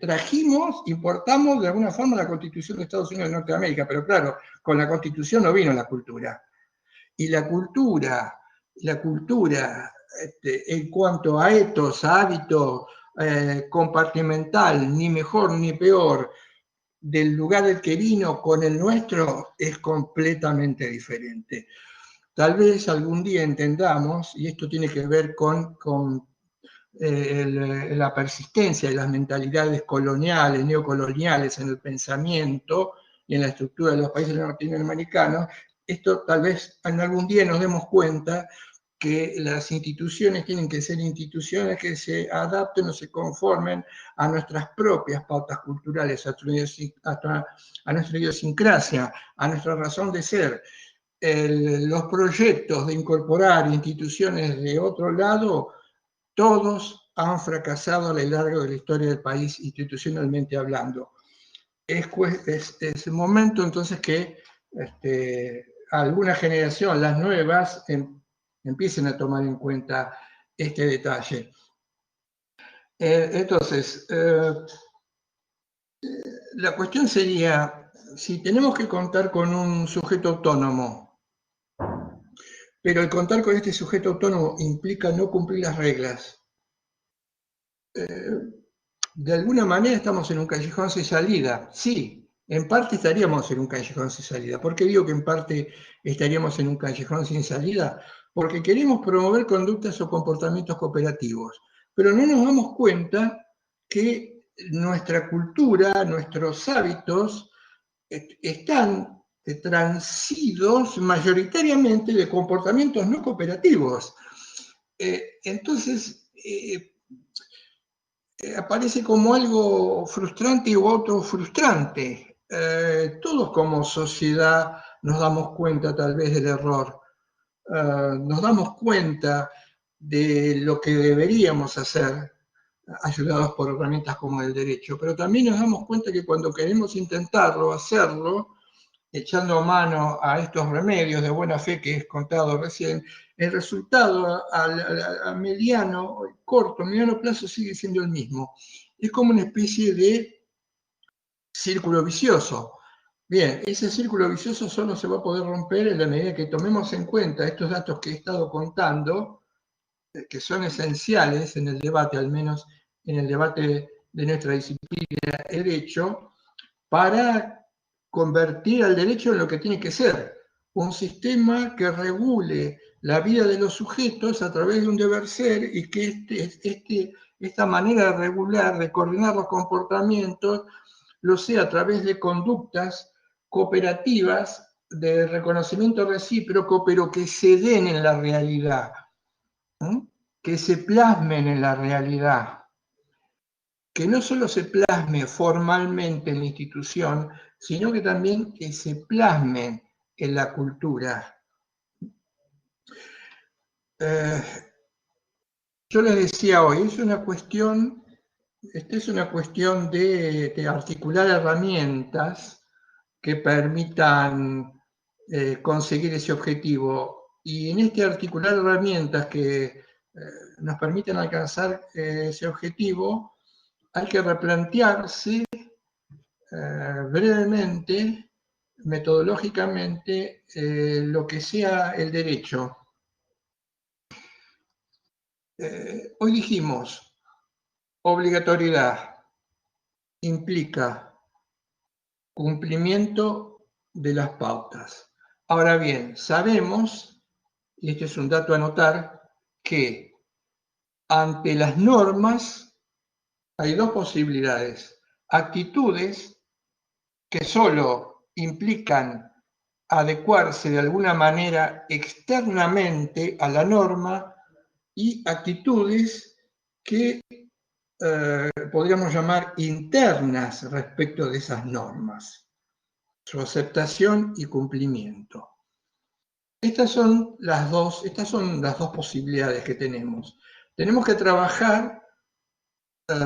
importamos de alguna forma la Constitución de Estados Unidos de Norteamérica, pero claro, con la Constitución no vino la cultura. Y la cultura en cuanto a etos, a hábitos, compartimental, ni mejor ni peor, del lugar del que vino con el nuestro, es completamente diferente. Tal vez algún día entendamos, y esto tiene que ver con la persistencia de las mentalidades coloniales, neocoloniales en el pensamiento y en la estructura de los países latinoamericanos, esto tal vez en algún día nos demos cuenta que las instituciones tienen que ser instituciones que se adapten o se conformen a nuestras propias pautas culturales, a nuestra idiosincrasia, a nuestra razón de ser. Los proyectos de incorporar instituciones de otro lado, todos han fracasado a lo largo de la historia del país, institucionalmente hablando. Es el momento entonces que alguna generación, las nuevas, empiecen a tomar en cuenta este detalle. Entonces, la cuestión sería, si tenemos que contar con un sujeto autónomo, pero el contar con este sujeto autónomo implica no cumplir las reglas, de alguna manera estamos en un callejón sin salida. Sí, en parte estaríamos en un callejón sin salida. ¿Por qué digo que en parte estaríamos en un callejón sin salida? Porque queremos promover conductas o comportamientos cooperativos, pero no nos damos cuenta que nuestra cultura, nuestros hábitos están transidos mayoritariamente de comportamientos no cooperativos. Entonces, aparece como algo frustrante u autofrustrante. Todos como sociedad nos damos cuenta tal vez del error, nos damos cuenta de lo que deberíamos hacer, ayudados por herramientas como el derecho, pero también nos damos cuenta que cuando queremos intentarlo, hacerlo, echando mano a estos remedios de buena fe que he contado recién, el resultado a mediano plazo sigue siendo el mismo. Es como una especie de círculo vicioso. Bien, ese círculo vicioso solo se va a poder romper en la medida que tomemos en cuenta estos datos que he estado contando, que son esenciales en el debate, al menos en el debate de nuestra disciplina, el derecho, para convertir al derecho en lo que tiene que ser, un sistema que regule la vida de los sujetos a través de un deber ser y que esta manera de regular, de coordinar los comportamientos, lo sea a través de conductas cooperativas de reconocimiento recíproco, pero que se den en la realidad, ¿eh? Que se plasmen en la realidad, que no solo se plasme formalmente en la institución, sino que también que se plasmen en la cultura. Yo les decía hoy, esta es una cuestión de articular herramientas que permitan conseguir ese objetivo. Y en este articular herramientas que nos permiten alcanzar ese objetivo, hay que replantearse brevemente, metodológicamente, lo que sea el derecho. Hoy dijimos, obligatoriedad implica cumplimiento de las pautas. Ahora bien, sabemos, y este es un dato a anotar, que ante las normas hay dos posibilidades. Actitudes que solo implican adecuarse de alguna manera externamente a la norma y actitudes que podríamos llamar internas respecto de esas normas, su aceptación y cumplimiento. Estas son las dos posibilidades que tenemos. Tenemos que trabajar,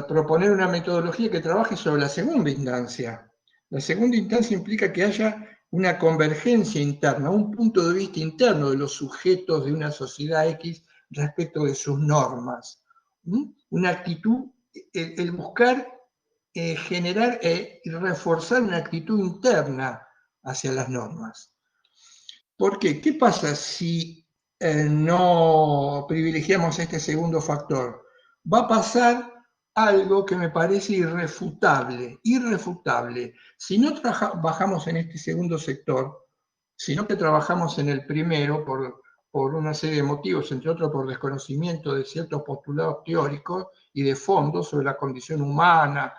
proponer una metodología que trabaje sobre la segunda instancia. La segunda instancia implica que haya una convergencia interna, un punto de vista interno de los sujetos de una sociedad X respecto de sus normas. Una actitud, el buscar generar y reforzar una actitud interna hacia las normas. ¿Por qué? ¿Qué pasa si no privilegiamos este segundo factor? Va a pasar algo que me parece irrefutable. Si no trabajamos en este segundo sector, sino que trabajamos en el primero por una serie de motivos, entre otros por desconocimiento de ciertos postulados teóricos y de fondo sobre la condición humana,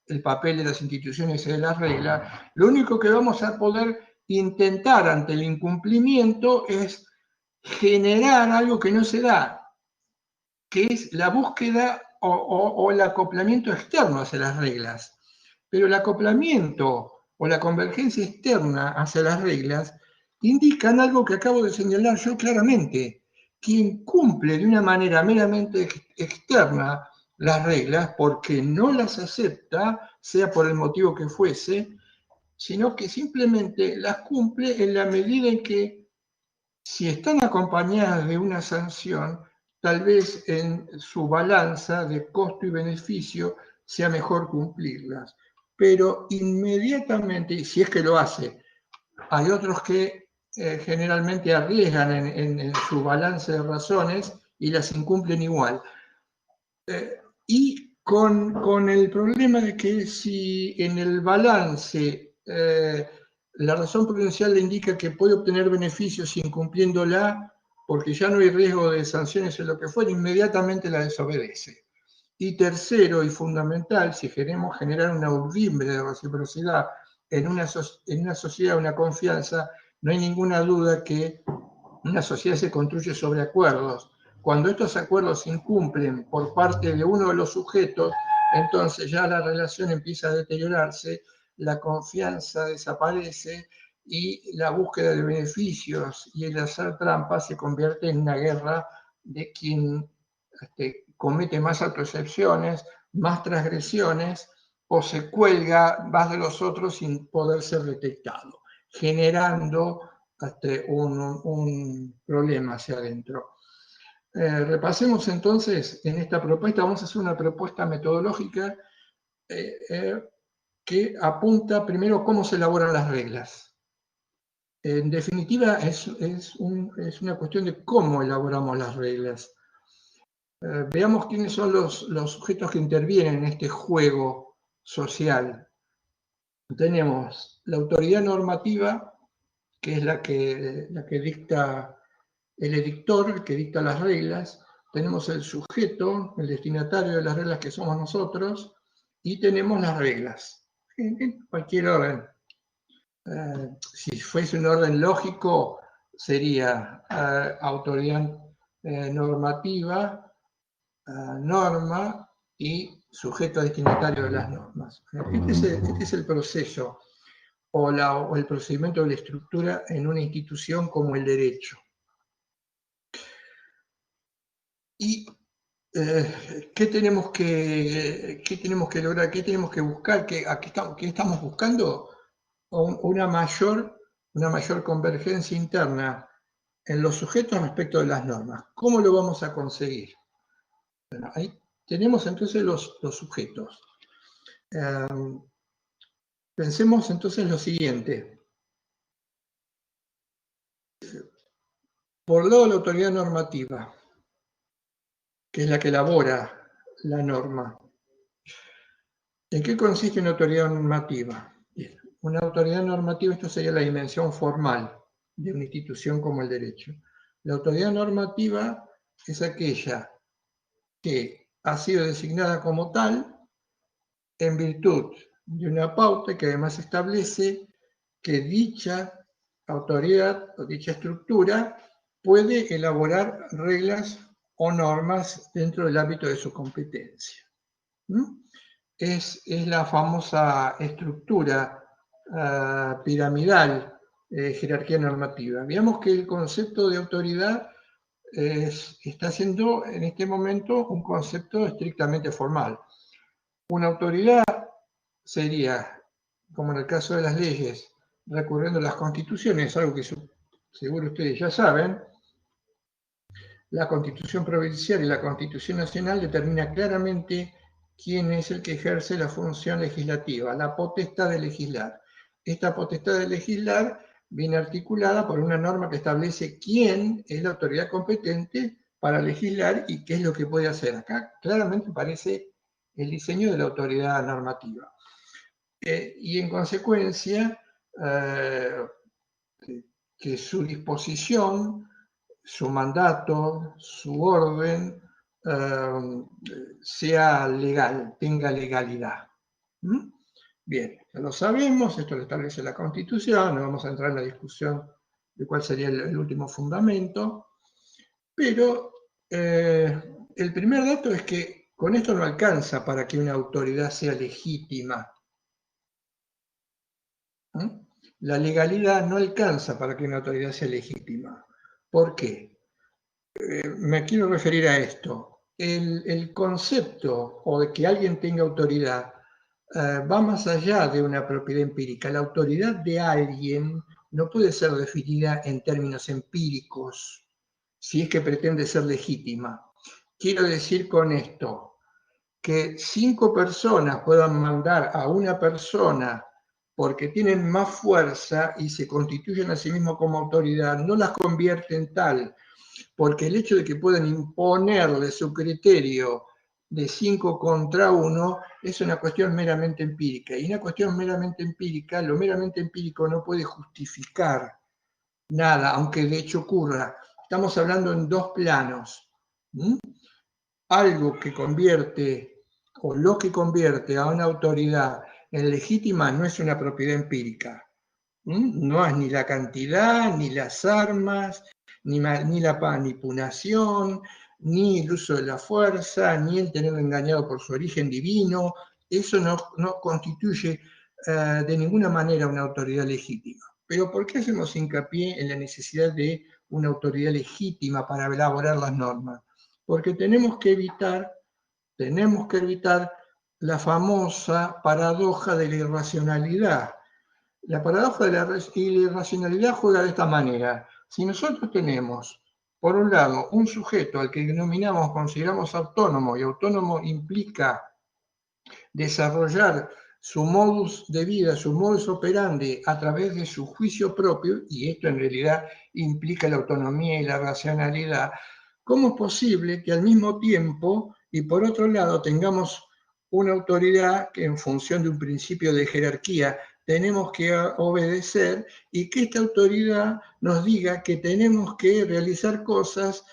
el papel de las instituciones y de las reglas, lo único que vamos a poder intentar ante el incumplimiento es generar algo que no se da, que es la búsqueda o el acoplamiento externo hacia las reglas. Pero el acoplamiento o la convergencia externa hacia las reglas indican algo que acabo de señalar yo claramente. Quien cumple de una manera meramente externa las reglas porque no las acepta, sea por el motivo que fuese, sino que simplemente las cumple en la medida en que, si están acompañadas de una sanción, tal vez en su balanza de costo y beneficio sea mejor cumplirlas. Pero inmediatamente, si es que lo hace, hay otros que generalmente arriesgan en su balance de razones y las incumplen igual. Y con el problema de que si en el balance la razón prudencial le indica que puede obtener beneficios incumpliéndola, porque ya no hay riesgo de sanciones en lo que fuera, inmediatamente la desobedece. Y tercero y fundamental, si queremos generar una urdimbre de reciprocidad en una sociedad, una confianza, no hay ninguna duda que una sociedad se construye sobre acuerdos. Cuando estos acuerdos se incumplen por parte de uno de los sujetos, entonces ya la relación empieza a deteriorarse, la confianza desaparece y la búsqueda de beneficios y el hacer trampas se convierte en una guerra de quien comete más autoexcepciones, más transgresiones o se cuelga más de los otros sin poder ser detectado, generando un problema hacia adentro. Repasemos entonces en esta propuesta, vamos a hacer una propuesta metodológica que apunta primero cómo se elaboran las reglas. En definitiva, es una cuestión de cómo elaboramos las reglas. Veamos quiénes son los sujetos que intervienen en este juego social. Tenemos la autoridad normativa, que es la que dicta el edictor, el que dicta las reglas. Tenemos el sujeto, el destinatario de las reglas, que somos nosotros, y tenemos las reglas, en cualquier orden. Si fuese un orden lógico, sería autoridad normativa, norma y sujeto destinatario de las normas. Este es el proceso o el procedimiento de la estructura en una institución como el derecho. ¿Y qué tenemos que lograr? ¿Qué tenemos que buscar? ¿Qué estamos buscando? Una mayor convergencia interna en los sujetos respecto de las normas. ¿Cómo lo vamos a conseguir? Bueno, ahí tenemos entonces los sujetos. Pensemos entonces lo siguiente. Por un lado, la autoridad normativa, que es la que elabora la norma. ¿En qué consiste una autoridad normativa? Bien, una autoridad normativa, esto sería la dimensión formal de una institución como el derecho. La autoridad normativa es aquella que ha sido designada como tal en virtud de una pauta que además establece que dicha autoridad o dicha estructura puede elaborar reglas o normas dentro del ámbito de su competencia. Es la famosa estructura piramidal de jerarquía normativa. Veamos que el concepto de autoridad está siendo en este momento un concepto estrictamente formal. Una autoridad sería, como en el caso de las leyes, recurriendo a las constituciones, algo que seguro ustedes ya saben. La Constitución Provincial y la Constitución Nacional determina claramente quién es el que ejerce la función legislativa, la potestad de legislar. Esta potestad de legislar viene articulada por una norma que establece quién es la autoridad competente para legislar y qué es lo que puede hacer. Acá claramente aparece el diseño de la autoridad normativa. Y en consecuencia, que su disposición, su mandato, su orden, sea legal, tenga legalidad. Bien, ya lo sabemos, esto lo establece la Constitución, no vamos a entrar en la discusión de cuál sería el último fundamento, pero el primer dato es que con esto no alcanza para que una autoridad sea legítima. La legalidad no alcanza para que una autoridad sea legítima. ¿Por qué? Me quiero referir a esto. El concepto o de que alguien tenga autoridad va más allá de una propiedad empírica. La autoridad de alguien no puede ser definida en términos empíricos si es que pretende ser legítima. Quiero decir con esto que 5 personas puedan mandar a una persona porque tienen más fuerza y se constituyen a sí mismos como autoridad, no las convierte en tal, porque el hecho de que puedan imponerle su criterio de 5 contra 1 es una cuestión meramente empírica. Y una cuestión meramente empírica, lo meramente empírico no puede justificar nada, aunque de hecho ocurra. Estamos hablando en 2 planos. Algo que convierte, o lo que convierte a una autoridad en legítima no es una propiedad empírica. No es ni la cantidad, ni las armas, ni la manipulación, ni el uso de la fuerza, ni el tenerlo engañado por su origen divino. Eso no constituye de ninguna manera una autoridad legítima. Pero ¿por qué hacemos hincapié en la necesidad de una autoridad legítima para elaborar las normas? Porque tenemos que evitar la famosa paradoja de la irracionalidad. La paradoja de la irracionalidad juega de esta manera. Si nosotros tenemos, por un lado, un sujeto al que consideramos autónomo, y autónomo implica desarrollar su modus de vida, su modus operandi a través de su juicio propio, y esto en realidad implica la autonomía y la racionalidad, ¿cómo es posible que al mismo tiempo y por otro lado tengamos una autoridad que en función de un principio de jerarquía tenemos que obedecer y que esta autoridad nos diga que tenemos que realizar cosas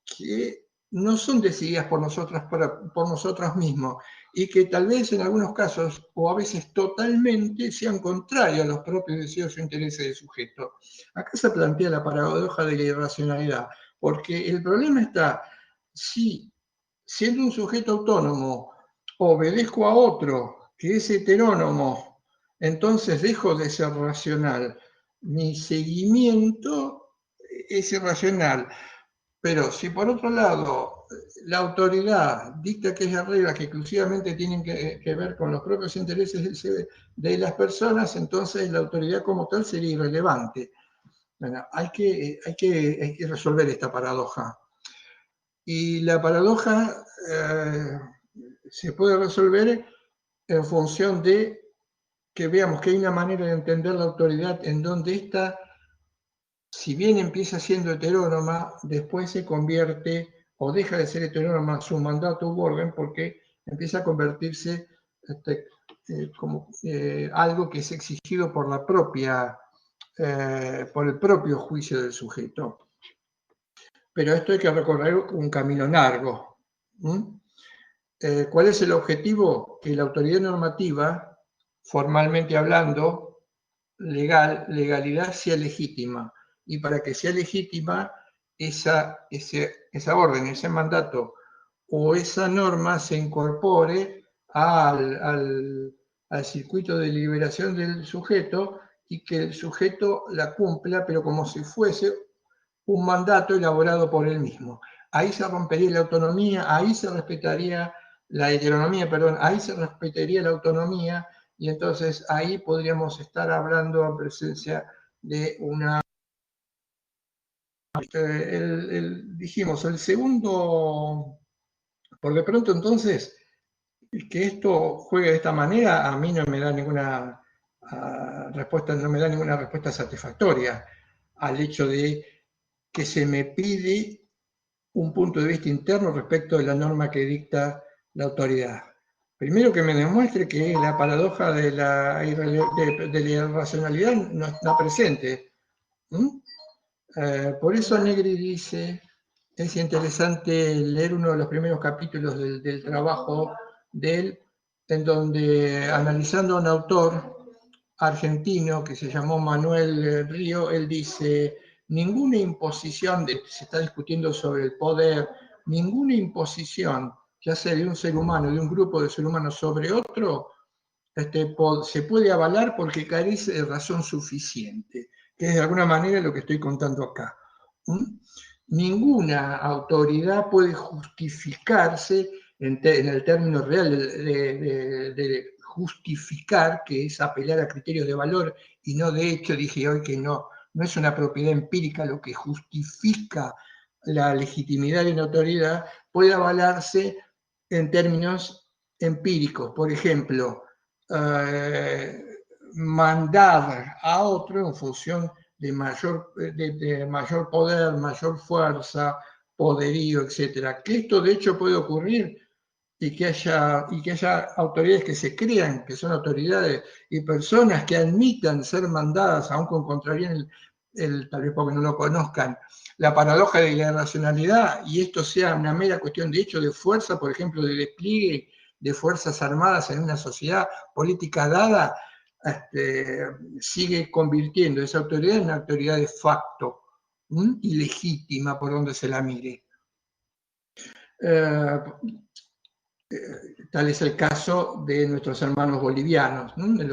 que no son decididas por nosotros mismos y que tal vez en algunos casos o a veces totalmente sean contrarios a los propios deseos o intereses del sujeto. Acá se plantea la paradoja de la irracionalidad, porque el problema está si siendo un sujeto autónomo obedezco a otro que es heterónomo, entonces dejo de ser racional. Mi seguimiento es irracional. Pero si por otro lado la autoridad dicta aquellas reglas que exclusivamente tienen que ver con los propios intereses de las personas, entonces la autoridad como tal sería irrelevante. Bueno, hay que resolver esta paradoja. Y la paradoja se puede resolver en función de que veamos que hay una manera de entender la autoridad en donde ésta, si bien empieza siendo heterónoma, después se convierte o deja de ser heterónoma su mandato u orden porque empieza a convertirse como algo que es exigido por por el propio juicio del sujeto. Pero esto hay que recorrer un camino largo. ¿Cuál es el objetivo? Que la autoridad normativa, formalmente hablando, legalidad sea legítima. Y para que sea legítima, esa orden, ese mandato o esa norma se incorpore al circuito de liberación del sujeto y que el sujeto la cumpla, pero como si fuese un mandato elaborado por él mismo. Ahí se rompería la autonomía, ahí se respetaría la heteronomía, perdón, ahí se respetaría la autonomía y entonces ahí podríamos estar hablando en presencia de una... dijimos, el segundo, por de pronto entonces, que esto juegue de esta manera, a mí no me da ninguna respuesta, no me da ninguna respuesta satisfactoria al hecho de que se me pide un punto de vista interno respecto de la norma que dicta la autoridad. Primero que me demuestre que la paradoja de la irracionalidad no está presente. Por eso Negri dice, es interesante leer uno de los primeros capítulos del trabajo de él, en donde analizando a un autor argentino que se llamó Manuel Río, él dice, ninguna imposición, se está discutiendo sobre el poder, ninguna imposición, ya sea de un ser humano, de un grupo de seres humanos sobre otro, se puede avalar porque carece de razón suficiente, que es de alguna manera lo que estoy contando acá. Ninguna autoridad puede justificarse en el término real de justificar, que es apelar a criterios de valor y no de hecho, dije hoy que no es una propiedad empírica lo que justifica la legitimidad de una autoridad, puede avalarse en términos empíricos. Por ejemplo, mandar a otro en función de mayor poder, mayor fuerza, poderío, etc. Que esto de hecho puede ocurrir y que haya autoridades que se crean que son autoridades y personas que admitan ser mandadas, aun con contrarían tal vez porque no lo conozcan, la paradoja de la irracionalidad, y esto sea una mera cuestión de hecho de fuerza, por ejemplo, de despliegue de fuerzas armadas en una sociedad política dada, sigue convirtiendo esa autoridad en una autoridad de facto, ilegítima por donde se la mire. Tal es el caso de nuestros hermanos bolivianos, ¿no? De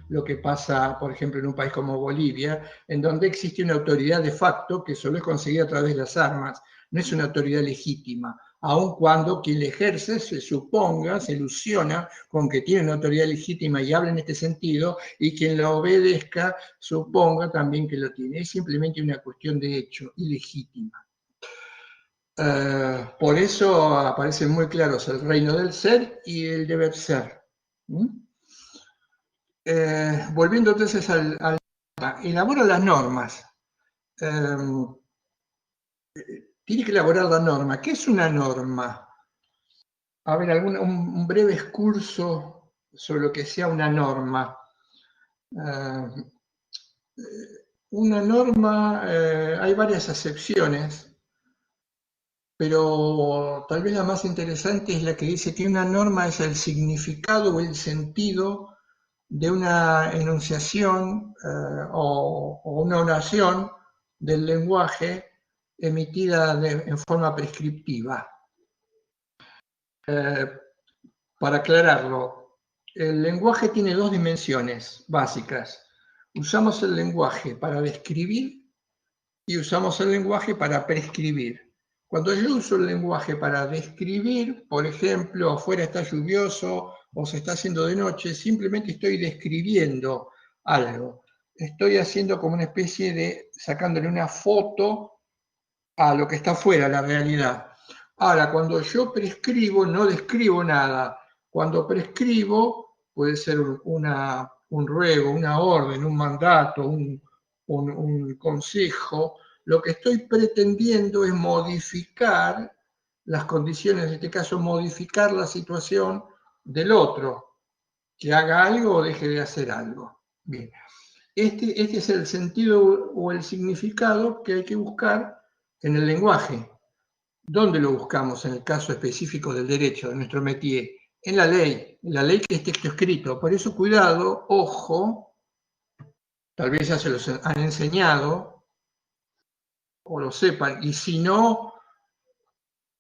lo que pasa, por ejemplo, en un país como Bolivia, en donde existe una autoridad de facto que solo es conseguida a través de las armas, no es una autoridad legítima, aun cuando quien la ejerce se suponga, se ilusiona con que tiene una autoridad legítima y habla en este sentido, y quien la obedezca suponga también que lo tiene. Es simplemente una cuestión de hecho, ilegítima. Por eso aparecen muy claros el reino del ser y el deber ser. Volviendo entonces al elabora las normas. Tiene que elaborar la norma. ¿Qué es una norma? A ver, un breve excurso sobre lo que sea una norma. Una norma, hay varias acepciones, pero tal vez la más interesante es la que dice que una norma es el significado o el sentido de una enunciación o una oración del lenguaje emitida en forma prescriptiva. Para aclararlo, el lenguaje tiene dos dimensiones básicas. Usamos el lenguaje para describir y usamos el lenguaje para prescribir. Cuando yo uso el lenguaje para describir, por ejemplo, afuera está lluvioso o se está haciendo de noche, simplemente estoy describiendo algo. Estoy haciendo como una especie de, sacándole una foto a lo que está afuera, la realidad. Ahora, cuando yo prescribo, no describo nada. Cuando prescribo, puede ser un ruego, una orden, un mandato, un consejo. Lo que estoy pretendiendo es modificar las condiciones, en este caso, modificar la situación del otro, que haga algo o deje de hacer algo. Bien. Este es el sentido o el significado que hay que buscar en el lenguaje. ¿Dónde lo buscamos en el caso específico del derecho, de nuestro métier? En la ley que es texto escrito. Por eso, cuidado, ojo, tal vez ya se los han enseñado o lo sepan, y si no,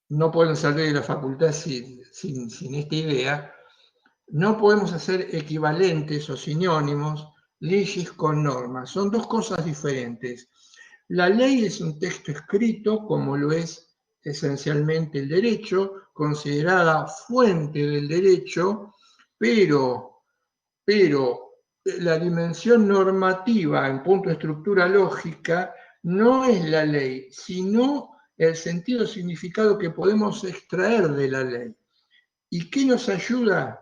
no pueden salir de la facultad sin esta idea. No podemos hacer equivalentes o sinónimos leyes con normas. Son dos cosas diferentes. La ley es un texto escrito, como lo es esencialmente el derecho, considerada fuente del derecho, pero la dimensión normativa en punto de estructura lógica no es la ley, sino el sentido significado que podemos extraer de la ley. ¿Y qué nos ayuda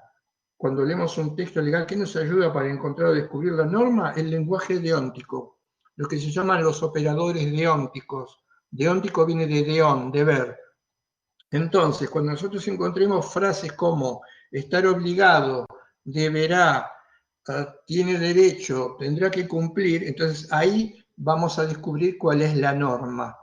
cuando leemos un texto legal? ¿Qué nos ayuda para encontrar o descubrir la norma? El lenguaje deóntico, lo que se llaman los operadores deónticos. Deóntico viene de deón, deber. Entonces, cuando nosotros encontremos frases como estar obligado, deberá, tiene derecho, tendrá que cumplir, entonces ahí vamos a descubrir cuál es la norma.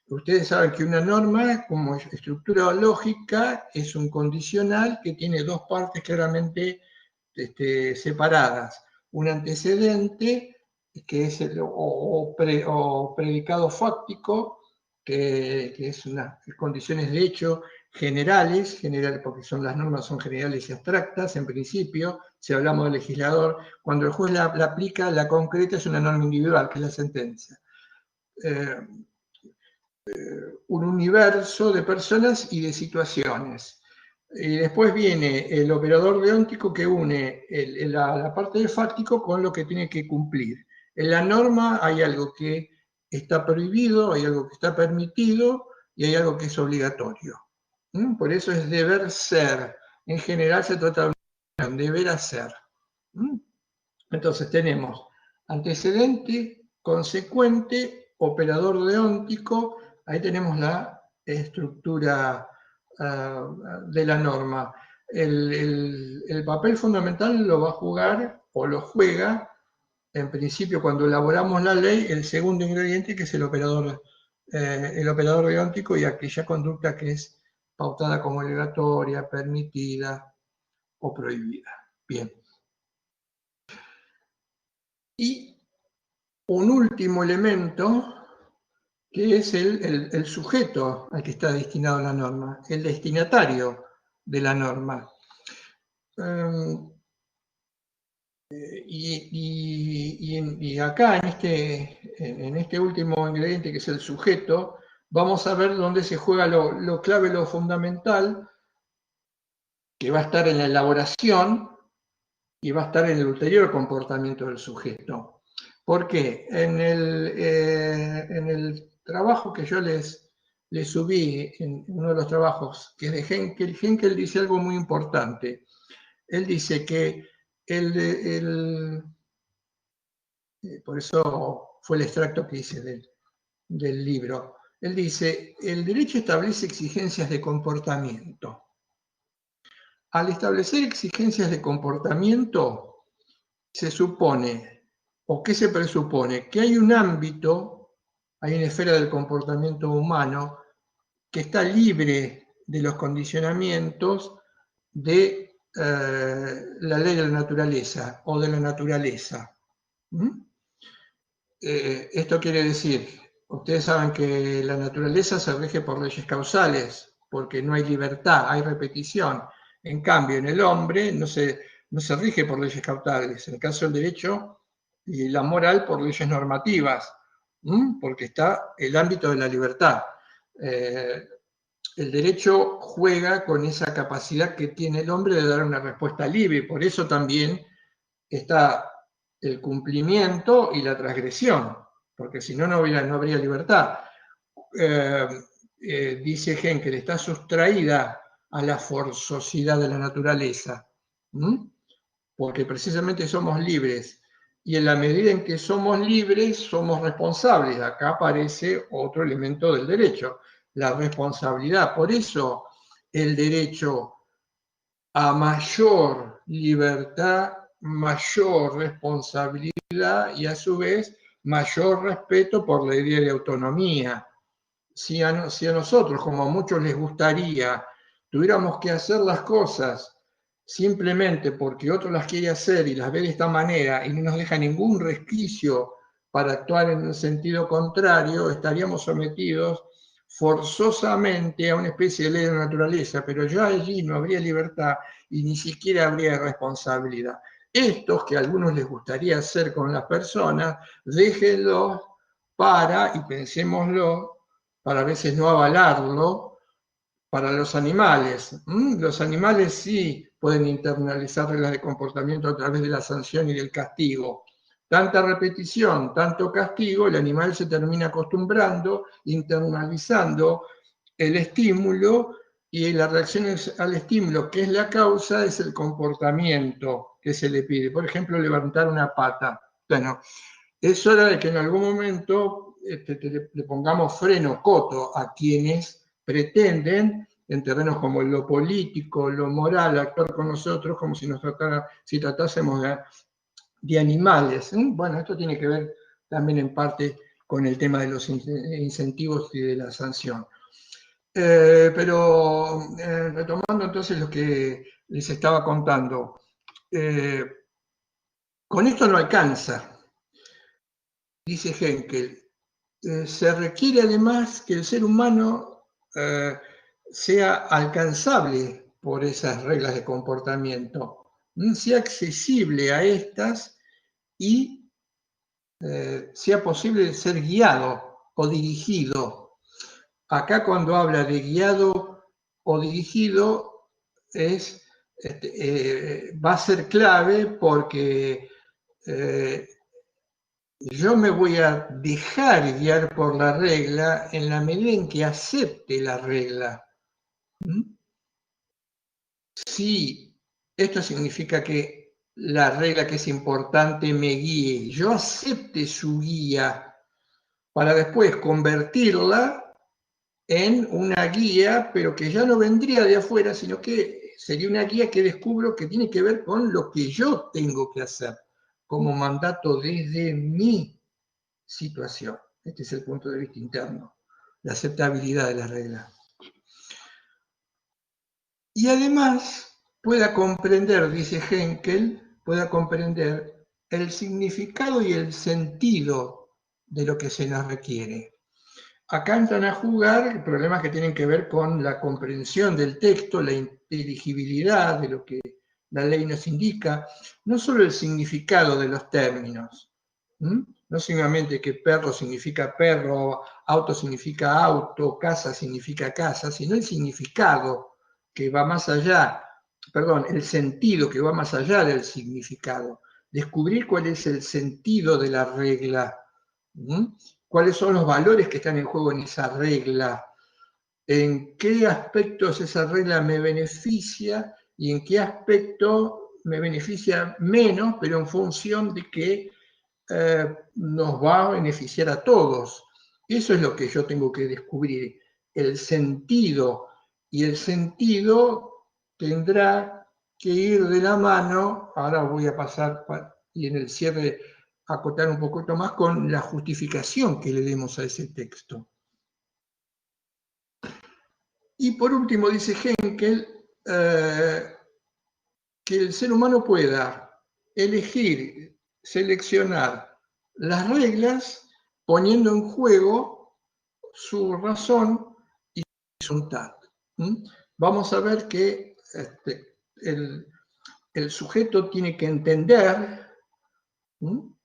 Ustedes saben que una norma, como estructura lógica, es un condicional que tiene dos partes claramente separadas. Un antecedente, que es o predicado fáctico, que es unas condiciones de hecho generales, porque las normas son generales y abstractas en principio. Si hablamos del legislador, cuando el juez la aplica, la concreta es una norma individual, que es la sentencia. Un universo de personas y de situaciones. Y después viene el operador deóntico que une la parte del fáctico con lo que tiene que cumplir. En la norma hay algo que está prohibido, hay algo que está permitido y hay algo que es obligatorio. Por eso es deber ser. En general se trata de un deber hacer. Entonces tenemos antecedente, consecuente, operador deóntico. Ahí tenemos la estructura de la norma. El papel fundamental lo va a jugar o lo juega, en principio, cuando elaboramos la ley, el segundo ingrediente, que es el operador deóntico y aquella conducta que es pautada como obligatoria, permitida o prohibida. Bien. Y un último elemento, que es el sujeto al que está destinado la norma, el destinatario de la norma. Y acá, en este último ingrediente, que es el sujeto, vamos a ver dónde se juega lo clave, lo fundamental, que va a estar en la elaboración y va a estar en el ulterior comportamiento del sujeto. ¿Por qué? En el trabajo que yo les subí, en uno de los trabajos, que es de Henkel, Henkel dice algo muy importante. Él dice que por eso fue el extracto que hice del libro. Él dice, el derecho establece exigencias de comportamiento. Al establecer exigencias de comportamiento, se supone, o qué se presupone, que hay un ámbito, hay una esfera del comportamiento humano que está libre de los condicionamientos de la ley de la naturaleza o de la naturaleza. ¿Mm? Esto quiere decir, ustedes saben que la naturaleza se rige por leyes causales, porque no hay libertad, hay repetición. En cambio, en el hombre no se rige por leyes causales. En el caso del derecho y la moral por leyes normativas, porque está el ámbito de la libertad. El derecho juega con esa capacidad que tiene el hombre de dar una respuesta libre, por eso también está el cumplimiento y la transgresión, porque si no, no habría libertad. Dice Henkel, está sustraída a la forzosidad de la naturaleza, porque precisamente somos libres, y en la medida en que somos libres, somos responsables. Acá aparece otro elemento del derecho, la responsabilidad. Por eso el derecho a mayor libertad, mayor responsabilidad y a su vez mayor respeto por la idea de autonomía. Si a nosotros, como a muchos les gustaría, tuviéramos que hacer las cosas simplemente porque otro las quiere hacer y las ve de esta manera y no nos deja ningún resquicio para actuar en el sentido contrario, estaríamos sometidos forzosamente a una especie de ley de la naturaleza, pero ya allí no habría libertad y ni siquiera habría responsabilidad. Estos que a algunos les gustaría hacer con las personas, déjenlos y pensémoslo, para a veces no avalarlo, para los animales. Los animales sí pueden internalizar reglas de comportamiento a través de la sanción y del castigo. Tanta repetición, tanto castigo, el animal se termina acostumbrando, internalizando el estímulo, y la reacción al estímulo, que es la causa, es el comportamiento que se le pide. Por ejemplo, levantar una pata. Bueno, es hora de que en algún momento le pongamos freno, coto, a quienes pretenden, en terrenos como lo político, lo moral, actuar con nosotros como si tratásemos de animales. Bueno, esto tiene que ver también en parte con el tema de los incentivos y de la sanción. Pero retomando entonces lo que les estaba contando, con esto no alcanza, dice Henkel. Se requiere además que el ser humano sea alcanzable por esas reglas de comportamiento, sea accesible a estas y sea posible ser guiado o dirigido. Acá cuando habla de guiado o dirigido va a ser clave porque yo me voy a dejar guiar por la regla en la medida en que acepte la regla. Si esto significa que la regla que es importante me guíe, yo acepte su guía para después convertirla en una guía, pero que ya no vendría de afuera, sino que sería una guía que descubro que tiene que ver con lo que yo tengo que hacer como mandato desde mi situación. Este es el punto de vista interno, la aceptabilidad de la regla. Y además pueda comprender, dice Henkel, pueda comprender el significado y el sentido de lo que se nos requiere. Acá entran a jugar problemas que tienen que ver con la comprensión del texto, la inteligibilidad de lo que la ley nos indica, no solo el significado de los términos, no simplemente que perro significa perro, auto significa auto, casa significa casa, sino el significado que va más allá, el sentido que va más allá del significado. Descubrir cuál es el sentido de la regla, cuáles son los valores que están en juego en esa regla, en qué aspectos esa regla me beneficia y en qué aspecto me beneficia menos, pero en función de que nos va a beneficiar a todos. Eso es lo que yo tengo que descubrir, el sentido, y el sentido tendrá que ir de la mano. Ahora voy a pasar y en el cierre acotar un poquito más con la justificación que le demos a ese texto. Y por último dice Henkel que el ser humano pueda elegir, seleccionar las reglas poniendo en juego su razón y su voluntad. Vamos a ver que el sujeto tiene que entender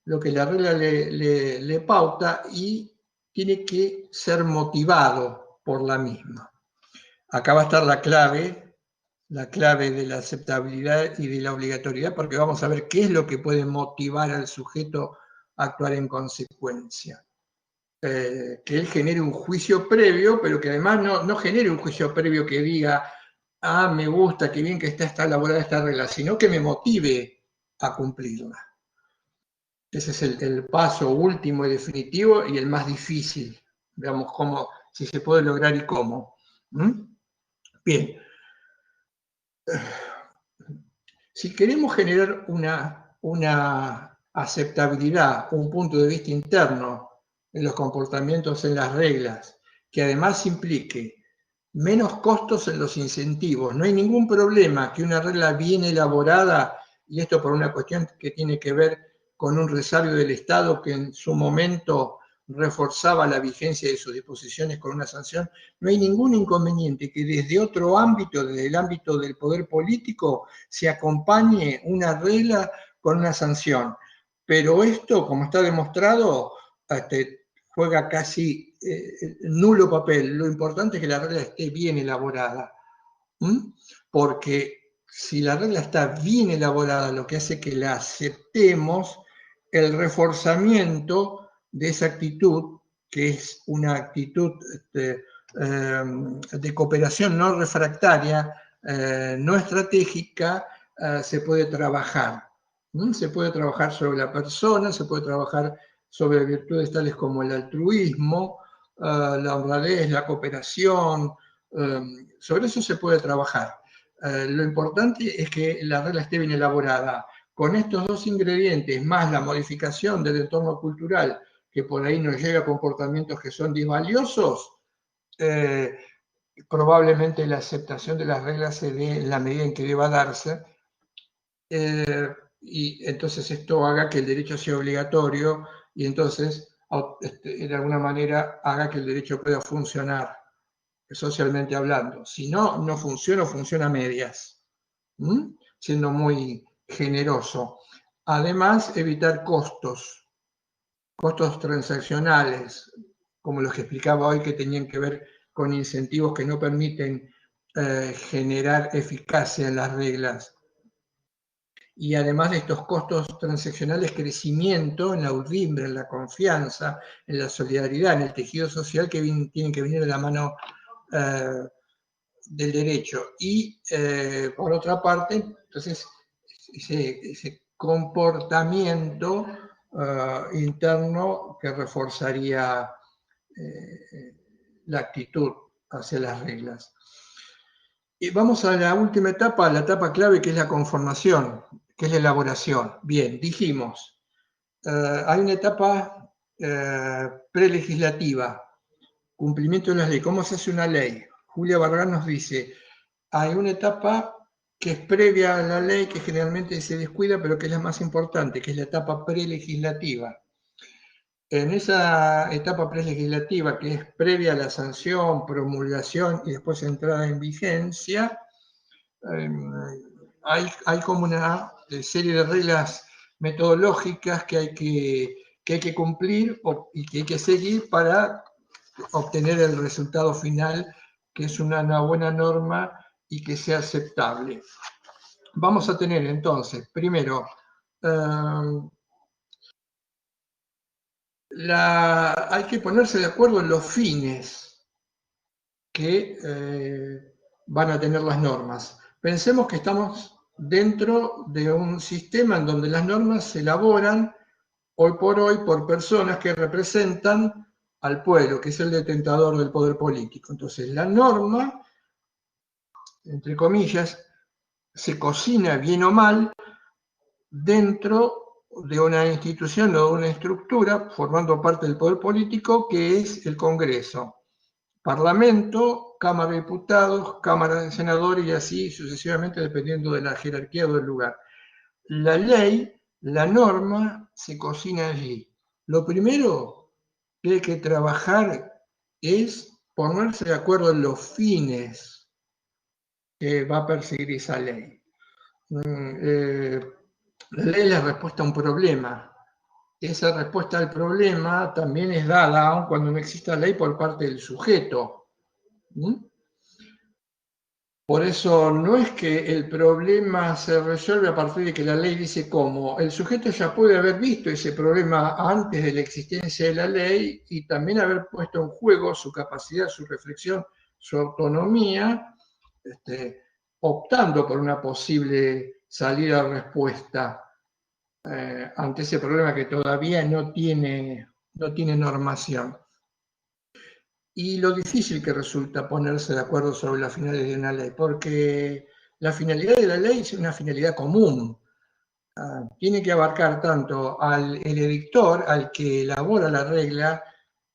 lo que la regla le pauta y tiene que ser motivado por la misma. Acá va a estar la clave de la aceptabilidad y de la obligatoriedad, porque vamos a ver qué es lo que puede motivar al sujeto a actuar en consecuencia. Que él genere un juicio previo, pero que además no genere un juicio previo que diga, ah, me gusta, qué bien que está elaborada esta regla, sino que me motive a cumplirla. Ese es el paso último y definitivo y el más difícil. Veamos cómo, si se puede lograr y cómo. Bien. Si queremos generar una aceptabilidad, un punto de vista interno en los comportamientos, en las reglas, que además implique menos costos en los incentivos, no hay ningún problema que una regla bien elaborada, y esto por una cuestión que tiene que ver con un resabio del Estado que en su momento reforzaba la vigencia de sus disposiciones con una sanción, no hay ningún inconveniente que desde otro ámbito, desde el ámbito del poder político, se acompañe una regla con una sanción. Pero esto, como está demostrado, juega casi nulo papel. Lo importante es que la regla esté bien elaborada. Porque si la regla está bien elaborada, lo que hace que la aceptemos, el reforzamiento de esa actitud, que es una actitud de cooperación no refractaria, no estratégica, se puede trabajar. Se puede trabajar sobre la persona, se puede trabajar sobre virtudes tales como el altruismo, la honradez, la cooperación, sobre eso se puede trabajar. Lo importante es que la regla esté bien elaborada. Con estos dos ingredientes, más la modificación del entorno cultural, que por ahí nos lleva a comportamientos que son disvaliosos, probablemente la aceptación de las reglas se dé en la medida en que deba darse, y entonces esto haga que el derecho sea obligatorio y entonces de alguna manera haga que el derecho pueda funcionar socialmente hablando. Si no, no funciona o funciona a medias, siendo muy generoso. Además, evitar costos transaccionales, como los que explicaba hoy, que tenían que ver con incentivos que no permiten generar eficacia en las reglas. Y además de estos costos transaccionales, crecimiento en la urdimbre, en la confianza, en la solidaridad, en el tejido social que tienen que venir de la mano del derecho. Y por otra parte, entonces, ese comportamiento interno que reforzaría la actitud hacia las reglas. Y vamos a la última etapa, la etapa clave, que es la conformación, que es la elaboración. Bien, dijimos, hay una etapa prelegislativa, cumplimiento de las leyes. ¿Cómo se hace una ley? Julia Barragán nos dice, hay una etapa que es previa a la ley, que generalmente se descuida, pero que es la más importante, que es la etapa prelegislativa. En esa etapa prelegislativa, que es previa a la sanción, promulgación y después entrada en vigencia, hay como una serie de reglas metodológicas que hay que cumplir y que hay que seguir para obtener el resultado final, que es una buena norma y que sea aceptable. Vamos a tener entonces, primero, hay que ponerse de acuerdo en los fines que van a tener las normas. Pensemos que estamos dentro de un sistema en donde las normas se elaboran hoy por personas que representan al pueblo, que es el detentador del poder político. Entonces, la norma, entre comillas, se cocina bien o mal dentro de una institución o de una estructura formando parte del poder político que es el Congreso. Parlamento, Cámara de Diputados, Cámara de Senadores y así sucesivamente dependiendo de la jerarquía o del lugar. La ley, la norma, se cocina allí. Lo primero que hay que trabajar es ponerse de acuerdo en los fines que va a perseguir esa ley. La ley es la respuesta a un problema. Esa respuesta al problema también es dada, aun cuando no exista ley, por parte del sujeto. Por eso no es que el problema se resuelve a partir de que la ley dice cómo. El sujeto ya puede haber visto ese problema antes de la existencia de la ley y también haber puesto en juego su capacidad, su reflexión, su autonomía, optando por una posible salida o respuesta ante ese problema que todavía no tiene normación. Y lo difícil que resulta ponerse de acuerdo sobre las finalidades de una ley, porque la finalidad de la ley es una finalidad común. Tiene que abarcar tanto al edictor, al que elabora la regla,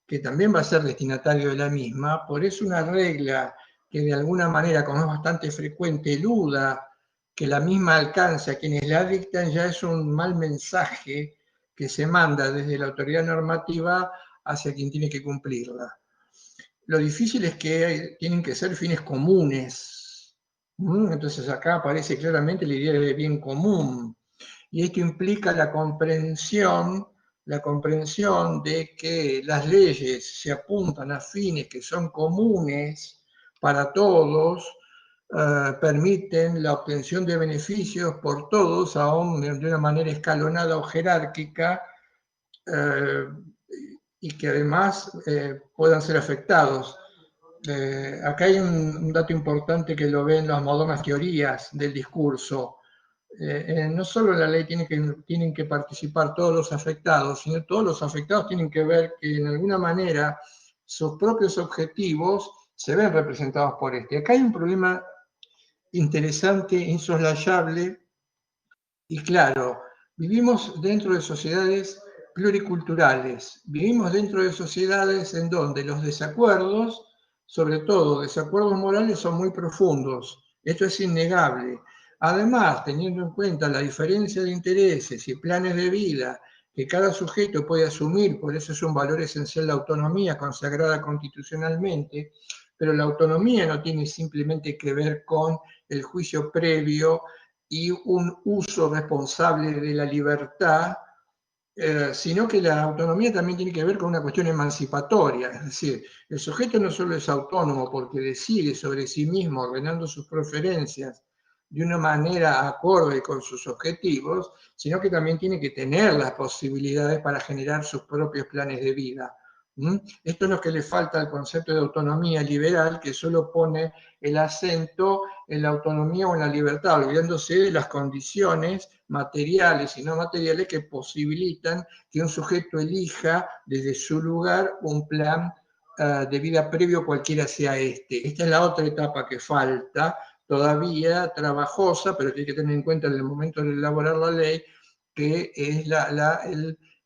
que también va a ser destinatario de la misma. Por eso una regla que de alguna manera, como es bastante frecuente, eluda que la misma alcance a quienes la dictan, ya es un mal mensaje que se manda desde la autoridad normativa hacia quien tiene que cumplirla. Lo difícil es que tienen que ser fines comunes. Entonces acá aparece claramente la idea de bien común. Y esto implica la comprensión de que las leyes se apuntan a fines que son comunes para todos, permiten la obtención de beneficios por todos, aún de una manera escalonada o jerárquica, y que además puedan ser afectados. Acá hay un dato importante que lo ven las modernas teorías del discurso. No solo en la ley tienen que participar todos los afectados, sino todos los afectados tienen que ver que en alguna manera sus propios objetivos se ven representados por este. Acá hay un problema interesante, insoslayable, y claro, vivimos dentro de sociedades pluriculturales, vivimos dentro de sociedades en donde los desacuerdos, sobre todo desacuerdos morales, son muy profundos. Esto es innegable. Además, teniendo en cuenta la diferencia de intereses y planes de vida que cada sujeto puede asumir, por eso es un valor esencial la autonomía consagrada constitucionalmente, pero la autonomía no tiene simplemente que ver con el juicio previo y un uso responsable de la libertad, sino que la autonomía también tiene que ver con una cuestión emancipatoria, es decir, el sujeto no solo es autónomo porque decide sobre sí mismo, ordenando sus preferencias de una manera acorde con sus objetivos, sino que también tiene que tener las posibilidades para generar sus propios planes de vida. Esto es lo que le falta al concepto de autonomía liberal, que solo pone el acento en la autonomía o en la libertad, olvidándose de las condiciones materiales y no materiales que posibilitan que un sujeto elija desde su lugar un plan de vida previo, cualquiera sea este. Esta es la otra etapa que falta, todavía trabajosa, pero que hay que tener en cuenta en el momento de elaborar la ley, que es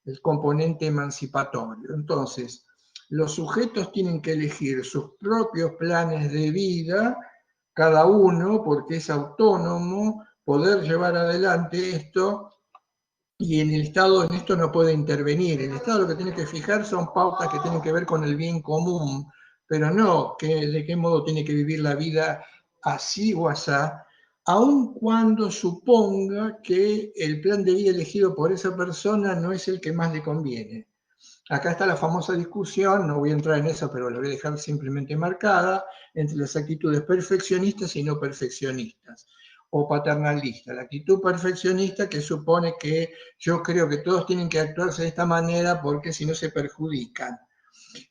el componente emancipatorio. Entonces, los sujetos tienen que elegir sus propios planes de vida, cada uno, porque es autónomo, poder llevar adelante esto, y el Estado en esto no puede intervenir. El Estado lo que tiene que fijar son pautas que tienen que ver con el bien común, pero no de qué modo tiene que vivir la vida así o asá, aun cuando suponga que el plan de vida elegido por esa persona no es el que más le conviene. Acá está la famosa discusión, no voy a entrar en eso, pero la voy a dejar simplemente marcada, entre las actitudes perfeccionistas y no perfeccionistas, o paternalistas. La actitud perfeccionista que supone que yo creo que todos tienen que actuarse de esta manera porque si no se perjudican.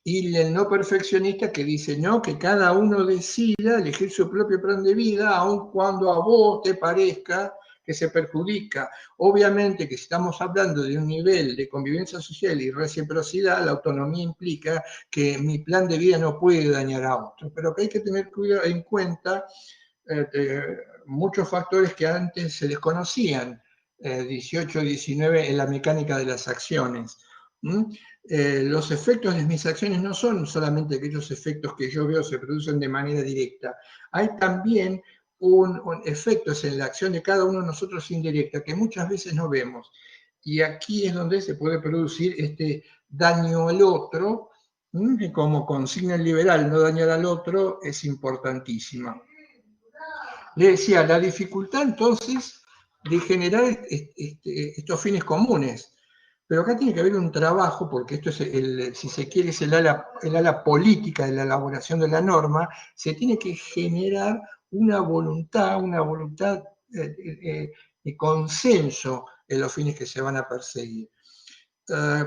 Y el no perfeccionista que dice, no, que cada uno decida elegir su propio plan de vida, aun cuando a vos te parezca que se perjudica. Obviamente que si estamos hablando de un nivel de convivencia social y reciprocidad, la autonomía implica que mi plan de vida no puede dañar a otro, pero que hay que tener en cuenta muchos factores que antes se desconocían. 18, 19 en la mecánica de las acciones. Los efectos de mis acciones no son solamente aquellos efectos que yo veo se producen de manera directa. Hay también efectos en la acción de cada uno de nosotros indirecta que muchas veces no vemos. Y aquí es donde se puede producir este daño al otro, que como consigna liberal, no dañar al otro, es importantísima. Le decía, la dificultad entonces de generar estos fines comunes. Pero acá tiene que haber un trabajo, porque esto es, si se quiere, es el ala política de la elaboración de la norma, se tiene que generar una voluntad de consenso en los fines que se van a perseguir.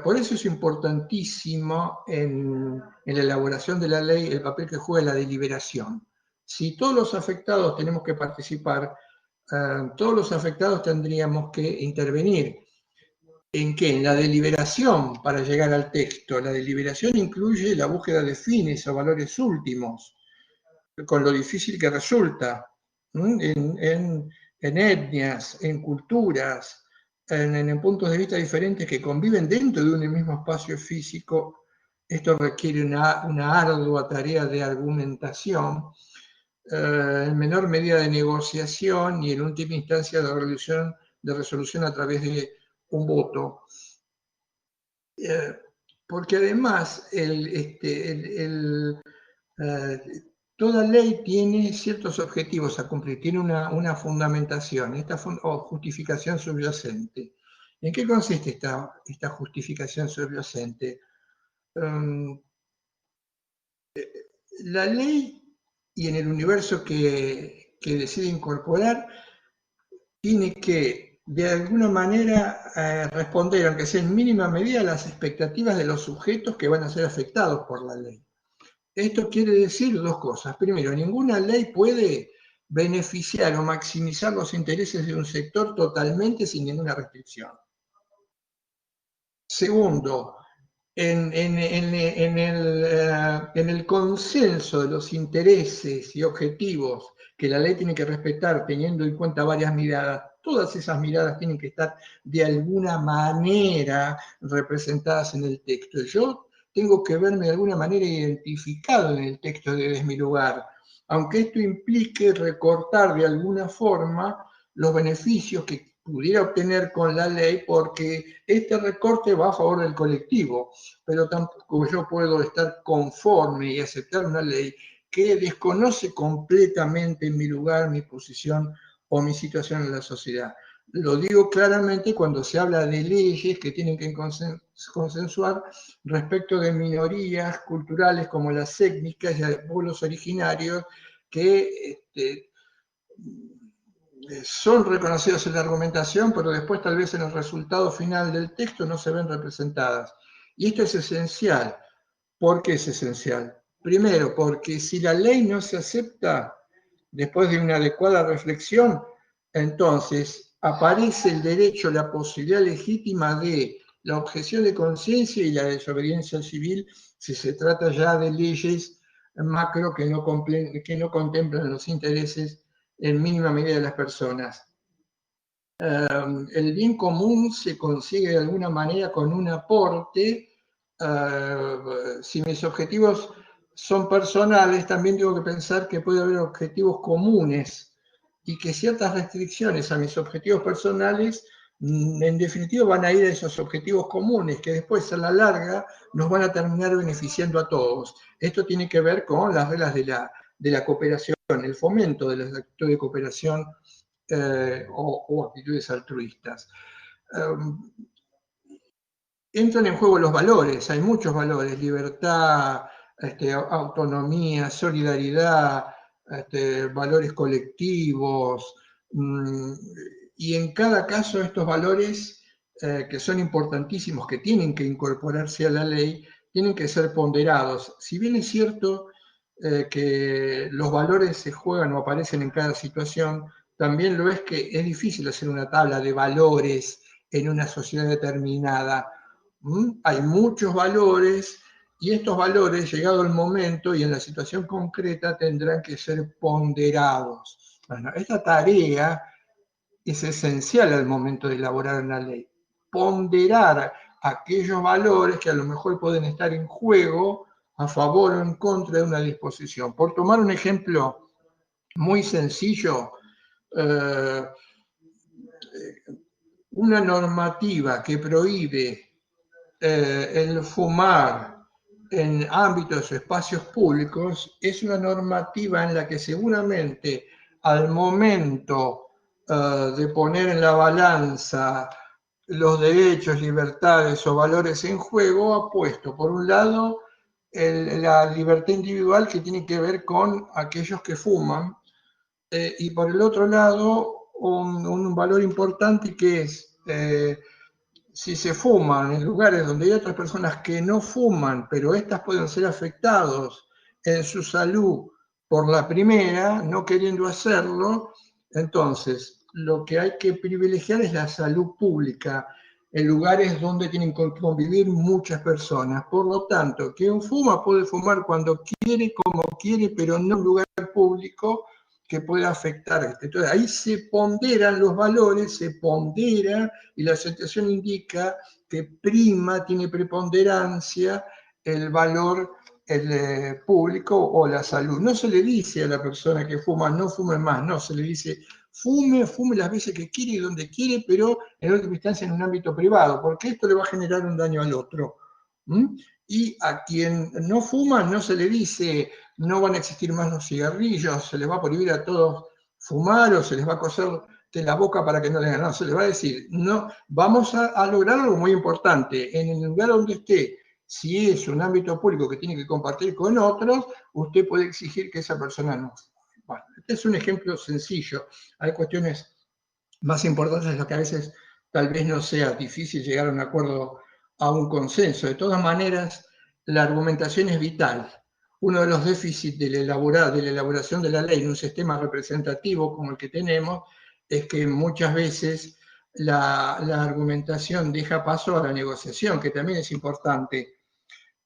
Por eso es importantísimo en la elaboración de la ley el papel que juega la deliberación. Si todos los afectados tenemos que participar, todos los afectados tendríamos que intervenir. ¿En qué? En la deliberación para llegar al texto. La deliberación incluye la búsqueda de fines o valores últimos, con lo difícil que resulta en etnias, en culturas, en puntos de vista diferentes que conviven dentro de un mismo espacio físico. Esto requiere una ardua tarea de argumentación, en menor medida de negociación y en última instancia de resolución a través de un voto. Porque además toda ley tiene ciertos objetivos a cumplir, tiene una fundamentación, o justificación subyacente. ¿En qué consiste esta justificación subyacente? La ley, y en el universo que decide incorporar, tiene que, de alguna manera, responder, aunque sea en mínima medida, a las expectativas de los sujetos que van a ser afectados por la ley. Esto quiere decir dos cosas. Primero, ninguna ley puede beneficiar o maximizar los intereses de un sector totalmente sin ninguna restricción. Segundo, en el consenso de los intereses y objetivos que la ley tiene que respetar, teniendo en cuenta varias miradas, todas esas miradas tienen que estar de alguna manera representadas en el texto. Yo tengo que verme de alguna manera identificado en el texto desde mi lugar, aunque esto implique recortar de alguna forma los beneficios que pudiera obtener con la ley, porque este recorte va a favor del colectivo, pero tampoco yo puedo estar conforme y aceptar una ley que desconoce completamente mi lugar, mi posición o mi situación en la sociedad. Lo digo claramente cuando se habla de leyes que tienen que consensuar respecto de minorías culturales como las étnicas y los pueblos originarios que son reconocidas en la argumentación, pero después tal vez en el resultado final del texto no se ven representadas. Y esto es esencial. ¿Por qué es esencial? Primero, porque si la ley no se acepta después de una adecuada reflexión, entonces aparece el derecho, la posibilidad legítima de la objeción de conciencia y la desobediencia civil si se trata ya de leyes macro que no contemplan los intereses en mínima medida de las personas. El bien común se consigue de alguna manera con un aporte. Si mis objetivos son personales, también tengo que pensar que puede haber objetivos comunes y que ciertas restricciones a mis objetivos personales, en definitiva, van a ir a esos objetivos comunes, que después a la larga nos van a terminar beneficiando a todos. Esto tiene que ver con las reglas de la cooperación, el fomento de las actitudes de cooperación o actitudes altruistas. Entran en juego los valores, hay muchos valores: libertad, autonomía, solidaridad, valores colectivos, y en cada caso estos valores que son importantísimos, que tienen que incorporarse a la ley, tienen que ser ponderados. Si bien es cierto que los valores se juegan o aparecen en cada situación, también lo es que es difícil hacer una tabla de valores en una sociedad determinada. Hay muchos valores y estos valores, llegado el momento y en la situación concreta, tendrán que ser ponderados. Bueno, esta tarea es esencial al momento de elaborar una ley. Ponderar aquellos valores que a lo mejor pueden estar en juego a favor o en contra de una disposición. Por tomar un ejemplo muy sencillo, una normativa que prohíbe el fumar en ámbitos o espacios públicos es una normativa en la que seguramente al momento de poner en la balanza los derechos, libertades o valores en juego, ha puesto por un lado la libertad individual que tiene que ver con aquellos que fuman y por el otro lado un valor importante que es si se fuman en lugares donde hay otras personas que no fuman, pero estas pueden ser afectados en su salud por la primera, no queriendo hacerlo, entonces lo que hay que privilegiar es la salud pública en lugares donde tienen que convivir muchas personas. Por lo tanto, quien fuma puede fumar cuando quiere, como quiere, pero no en un lugar público que pueda afectar. Entonces ahí se ponderan los valores, se pondera y la sentencia indica que prima, tiene preponderancia el valor público o la salud. No se le dice a la persona que fuma, no fume más, no, se le dice fume las veces que quiere y donde quiere, pero en última instancia en un ámbito privado, porque esto le va a generar un daño al otro. Y a quien no fuma no se le dice no van a existir más los cigarrillos, se les va a prohibir a todos fumar o se les va a coser de la boca para que no le hagan, no, se les va a decir, no, vamos a lograr algo muy importante, en el lugar donde esté, si es un ámbito público que tiene que compartir con otros, usted puede exigir que esa persona no. Bueno, este es un ejemplo sencillo, hay cuestiones más importantes en las que a veces tal vez no sea difícil llegar a un acuerdo, a un consenso. De todas maneras, la argumentación es vital. Uno de los déficits de la elaboración de la ley en un sistema representativo como el que tenemos es que muchas veces la argumentación deja paso a la negociación, que también es importante,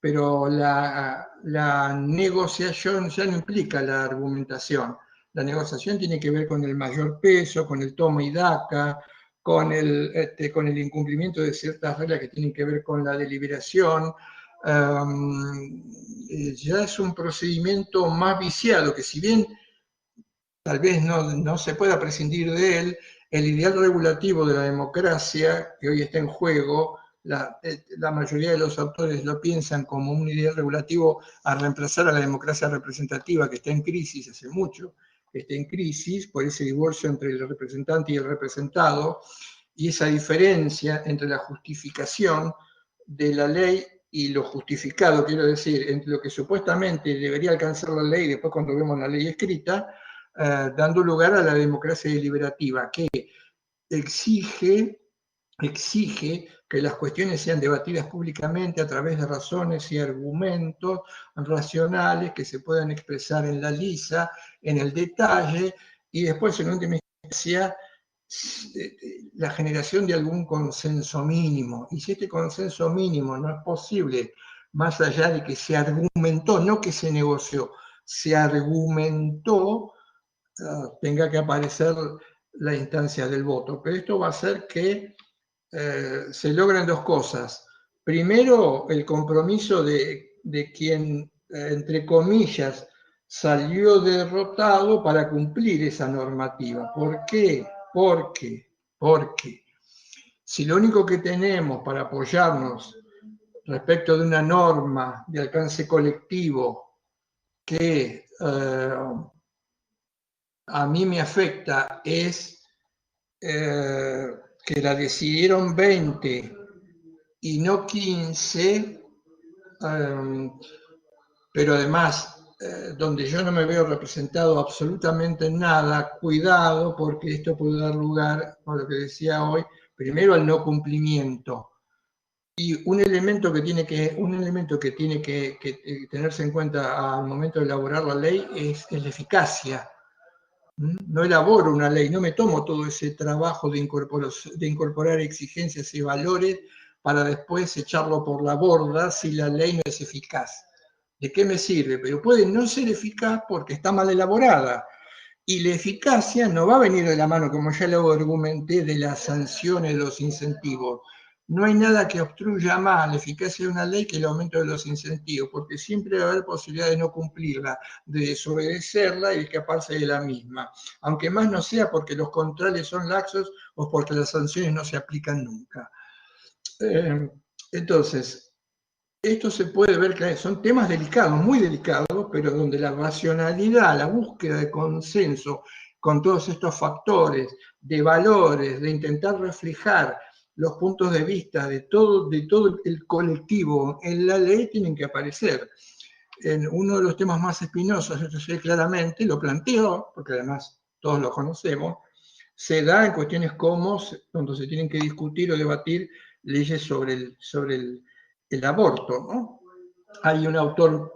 pero la negociación ya no implica la argumentación. La negociación tiene que ver con el mayor peso, con el toma y daca, con el incumplimiento de ciertas reglas que tienen que ver con la deliberación. Ya es un procedimiento más viciado, que si bien tal vez no se pueda prescindir de él, el ideal regulativo de la democracia que hoy está en juego, la mayoría de los autores lo piensan como un ideal regulativo a reemplazar a la democracia representativa que está en crisis hace mucho, que está en crisis por ese divorcio entre el representante y el representado, y esa diferencia entre la justificación de la ley y lo justificado, quiero decir, entre lo que supuestamente debería alcanzar la ley después cuando vemos la ley escrita, dando lugar a la democracia deliberativa, que exige que las cuestiones sean debatidas públicamente a través de razones y argumentos racionales que se puedan expresar en la lisa, en el detalle, y después en última instancia la generación de algún consenso mínimo. Y si este consenso mínimo no es posible, más allá de que se argumentó, no que se negoció, se argumentó, tenga que aparecer la instancia del voto. Pero esto va a hacer que se logren dos cosas. Primero, el compromiso de quien, entre comillas, salió derrotado para cumplir esa normativa. ¿Por qué? Porque si lo único que tenemos para apoyarnos respecto de una norma de alcance colectivo que a mí me afecta es que la decidieron 20 y no 15, pero además donde yo no me veo representado absolutamente en nada, cuidado, porque esto puede dar lugar a lo que decía hoy, primero al no cumplimiento. Y un elemento que tiene que tenerse en cuenta al momento de elaborar la ley es la eficacia. No elaboro una ley, no me tomo todo ese trabajo de incorporar exigencias y valores para después echarlo por la borda si la ley no es eficaz. ¿De qué me sirve? Pero puede no ser eficaz porque está mal elaborada. Y la eficacia no va a venir de la mano, como ya lo argumenté, de las sanciones, de los incentivos. No hay nada que obstruya más la eficacia de una ley que el aumento de los incentivos, porque siempre va a haber posibilidad de no cumplirla, de desobedecerla y escaparse de la misma. Aunque más no sea porque los controles son laxos o porque las sanciones no se aplican nunca. Entonces, esto se puede ver que son temas delicados, muy delicados, pero donde la racionalidad, la búsqueda de consenso con todos estos factores, de valores, de intentar reflejar los puntos de vista de todo el colectivo en la ley, tienen que aparecer. En uno de los temas más espinosos, esto se ve claramente, lo planteo, porque además todos lo conocemos, se da en cuestiones como cuando se tienen que discutir o debatir leyes sobre el aborto, ¿no? Hay un autor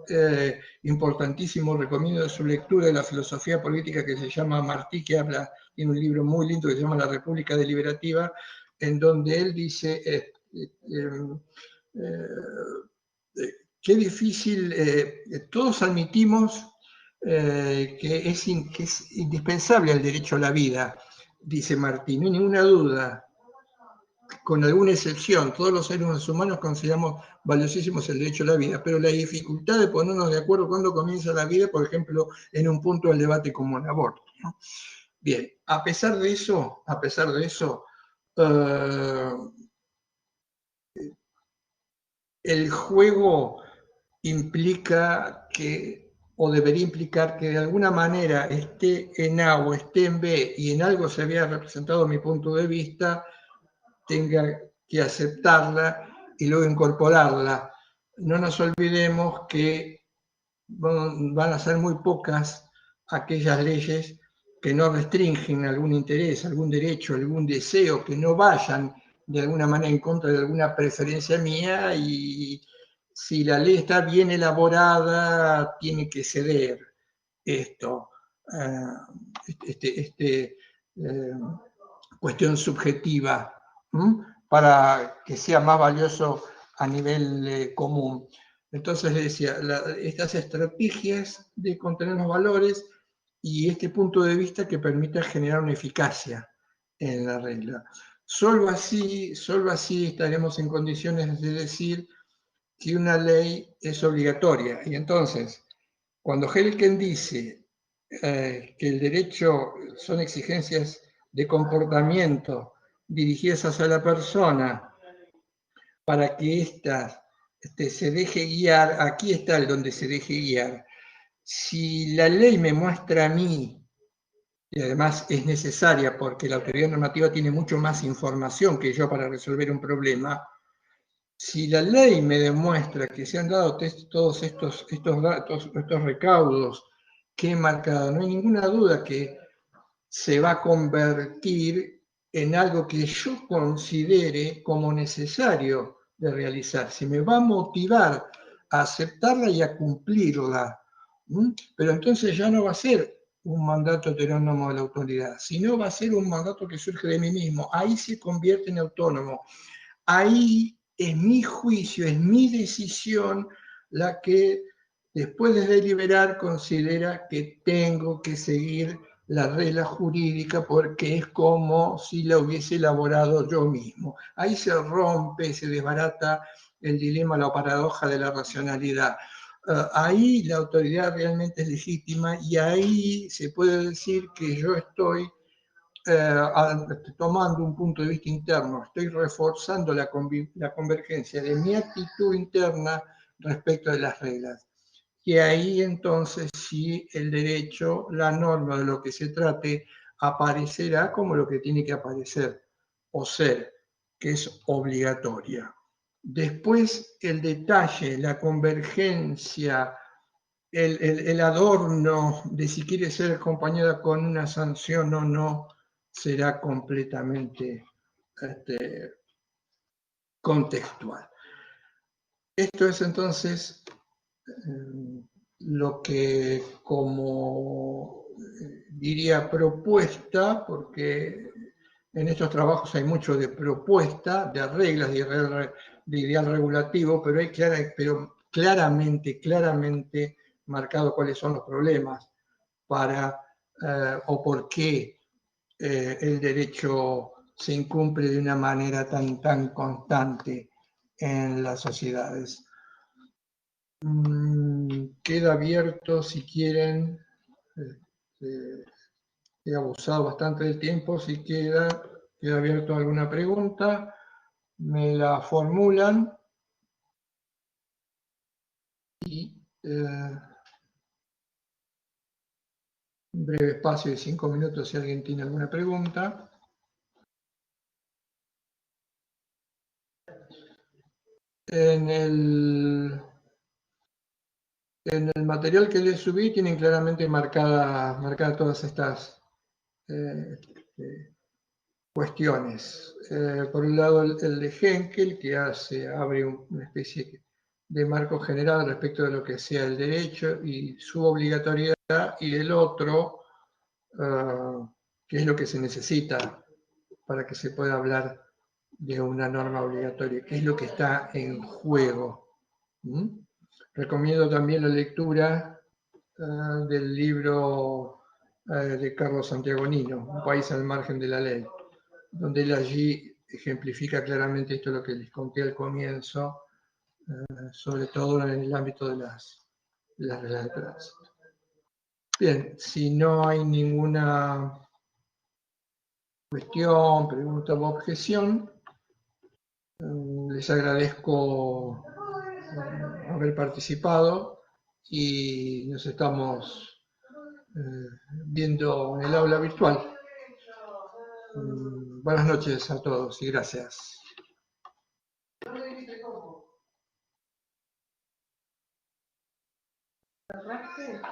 importantísimo, recomiendo de su lectura de la filosofía política, que se llama Martí, que tiene un libro muy lindo que se llama La República Deliberativa, en donde él dice qué difícil, todos admitimos que es indispensable el derecho a la vida, dice Martí, no hay ninguna duda, con alguna excepción, todos los seres humanos consideramos valiosísimos el derecho a la vida, pero la dificultad de ponernos de acuerdo cuándo comienza la vida, por ejemplo, en un punto del debate como el aborto, ¿no? Bien, a pesar de eso, el juego implica que, o debería implicar que de alguna manera esté en A o esté en B y en algo se había representado mi punto de vista, tenga que aceptarla y luego incorporarla. No nos olvidemos que van a ser muy pocas aquellas leyes que no restringen algún interés, algún derecho, algún deseo, que no vayan de alguna manera en contra de alguna preferencia mía, y si la ley está bien elaborada, tiene que ceder esto, cuestión subjetiva, para que sea más valioso a nivel común. Entonces le decía, estas estrategias de contener los valores y este punto de vista que permita generar una eficacia en la regla. Solo así estaremos en condiciones de decir que una ley es obligatoria. Y entonces, cuando Helken dice que el derecho son exigencias de comportamiento dirigidas hacia la persona para que ésta se deje guiar, aquí está el donde se deje guiar. Si la ley me muestra a mí, y además es necesaria porque la autoridad normativa tiene mucho más información que yo para resolver un problema, si la ley me demuestra que se han dado todos estos recaudos que he marcado, no hay ninguna duda que se va a convertir en algo que yo considere como necesario de realizar. Se me va a motivar a aceptarla y a cumplirla. Pero entonces ya no va a ser un mandato autónomo de la autoridad, sino va a ser un mandato que surge de mí mismo. Ahí se convierte en autónomo. Ahí es mi juicio, es mi decisión la que, después de deliberar, considera que tengo que seguir la regla jurídica porque es como si la hubiese elaborado yo mismo. Ahí se rompe, se desbarata el dilema, la paradoja de la racionalidad. Ahí la autoridad realmente es legítima y ahí se puede decir que yo estoy tomando un punto de vista interno, estoy reforzando la convergencia de mi actitud interna respecto de las reglas. Y ahí entonces sí el derecho, la norma de lo que se trate, aparecerá como lo que tiene que aparecer o ser, que es obligatoria. Después el detalle, la convergencia, el adorno de si quiere ser acompañada con una sanción o no, será completamente contextual. Esto es entonces lo que, como diría, propuesta, porque en estos trabajos hay mucho de propuesta, de reglas, de ideal regulativo, pero hay claramente marcado cuáles son los problemas para o por qué el derecho se incumple de una manera tan constante en las sociedades. Queda abierto, si quieren, he abusado bastante del tiempo, si queda abierto alguna pregunta, me la formulan y un breve espacio de 5 minutos si alguien tiene alguna pregunta. En el material que les subí tienen claramente marcadas todas estas cuestiones. Por un lado, el de Henkel, que abre una especie de marco general respecto de lo que sea el derecho y su obligatoriedad, y el otro, que es lo que se necesita para que se pueda hablar de una norma obligatoria, qué es lo que está en juego. Recomiendo también la lectura del libro de Carlos Santiagonino, Un país al margen de la ley, donde él allí ejemplifica claramente esto lo que les conté al comienzo, sobre todo en el ámbito de las reglas de tránsito. Bien, si no hay ninguna cuestión, pregunta o objeción, les agradezco haber participado y nos estamos viendo en el aula virtual. Buenas noches a todos y gracias. ¿Cerraste?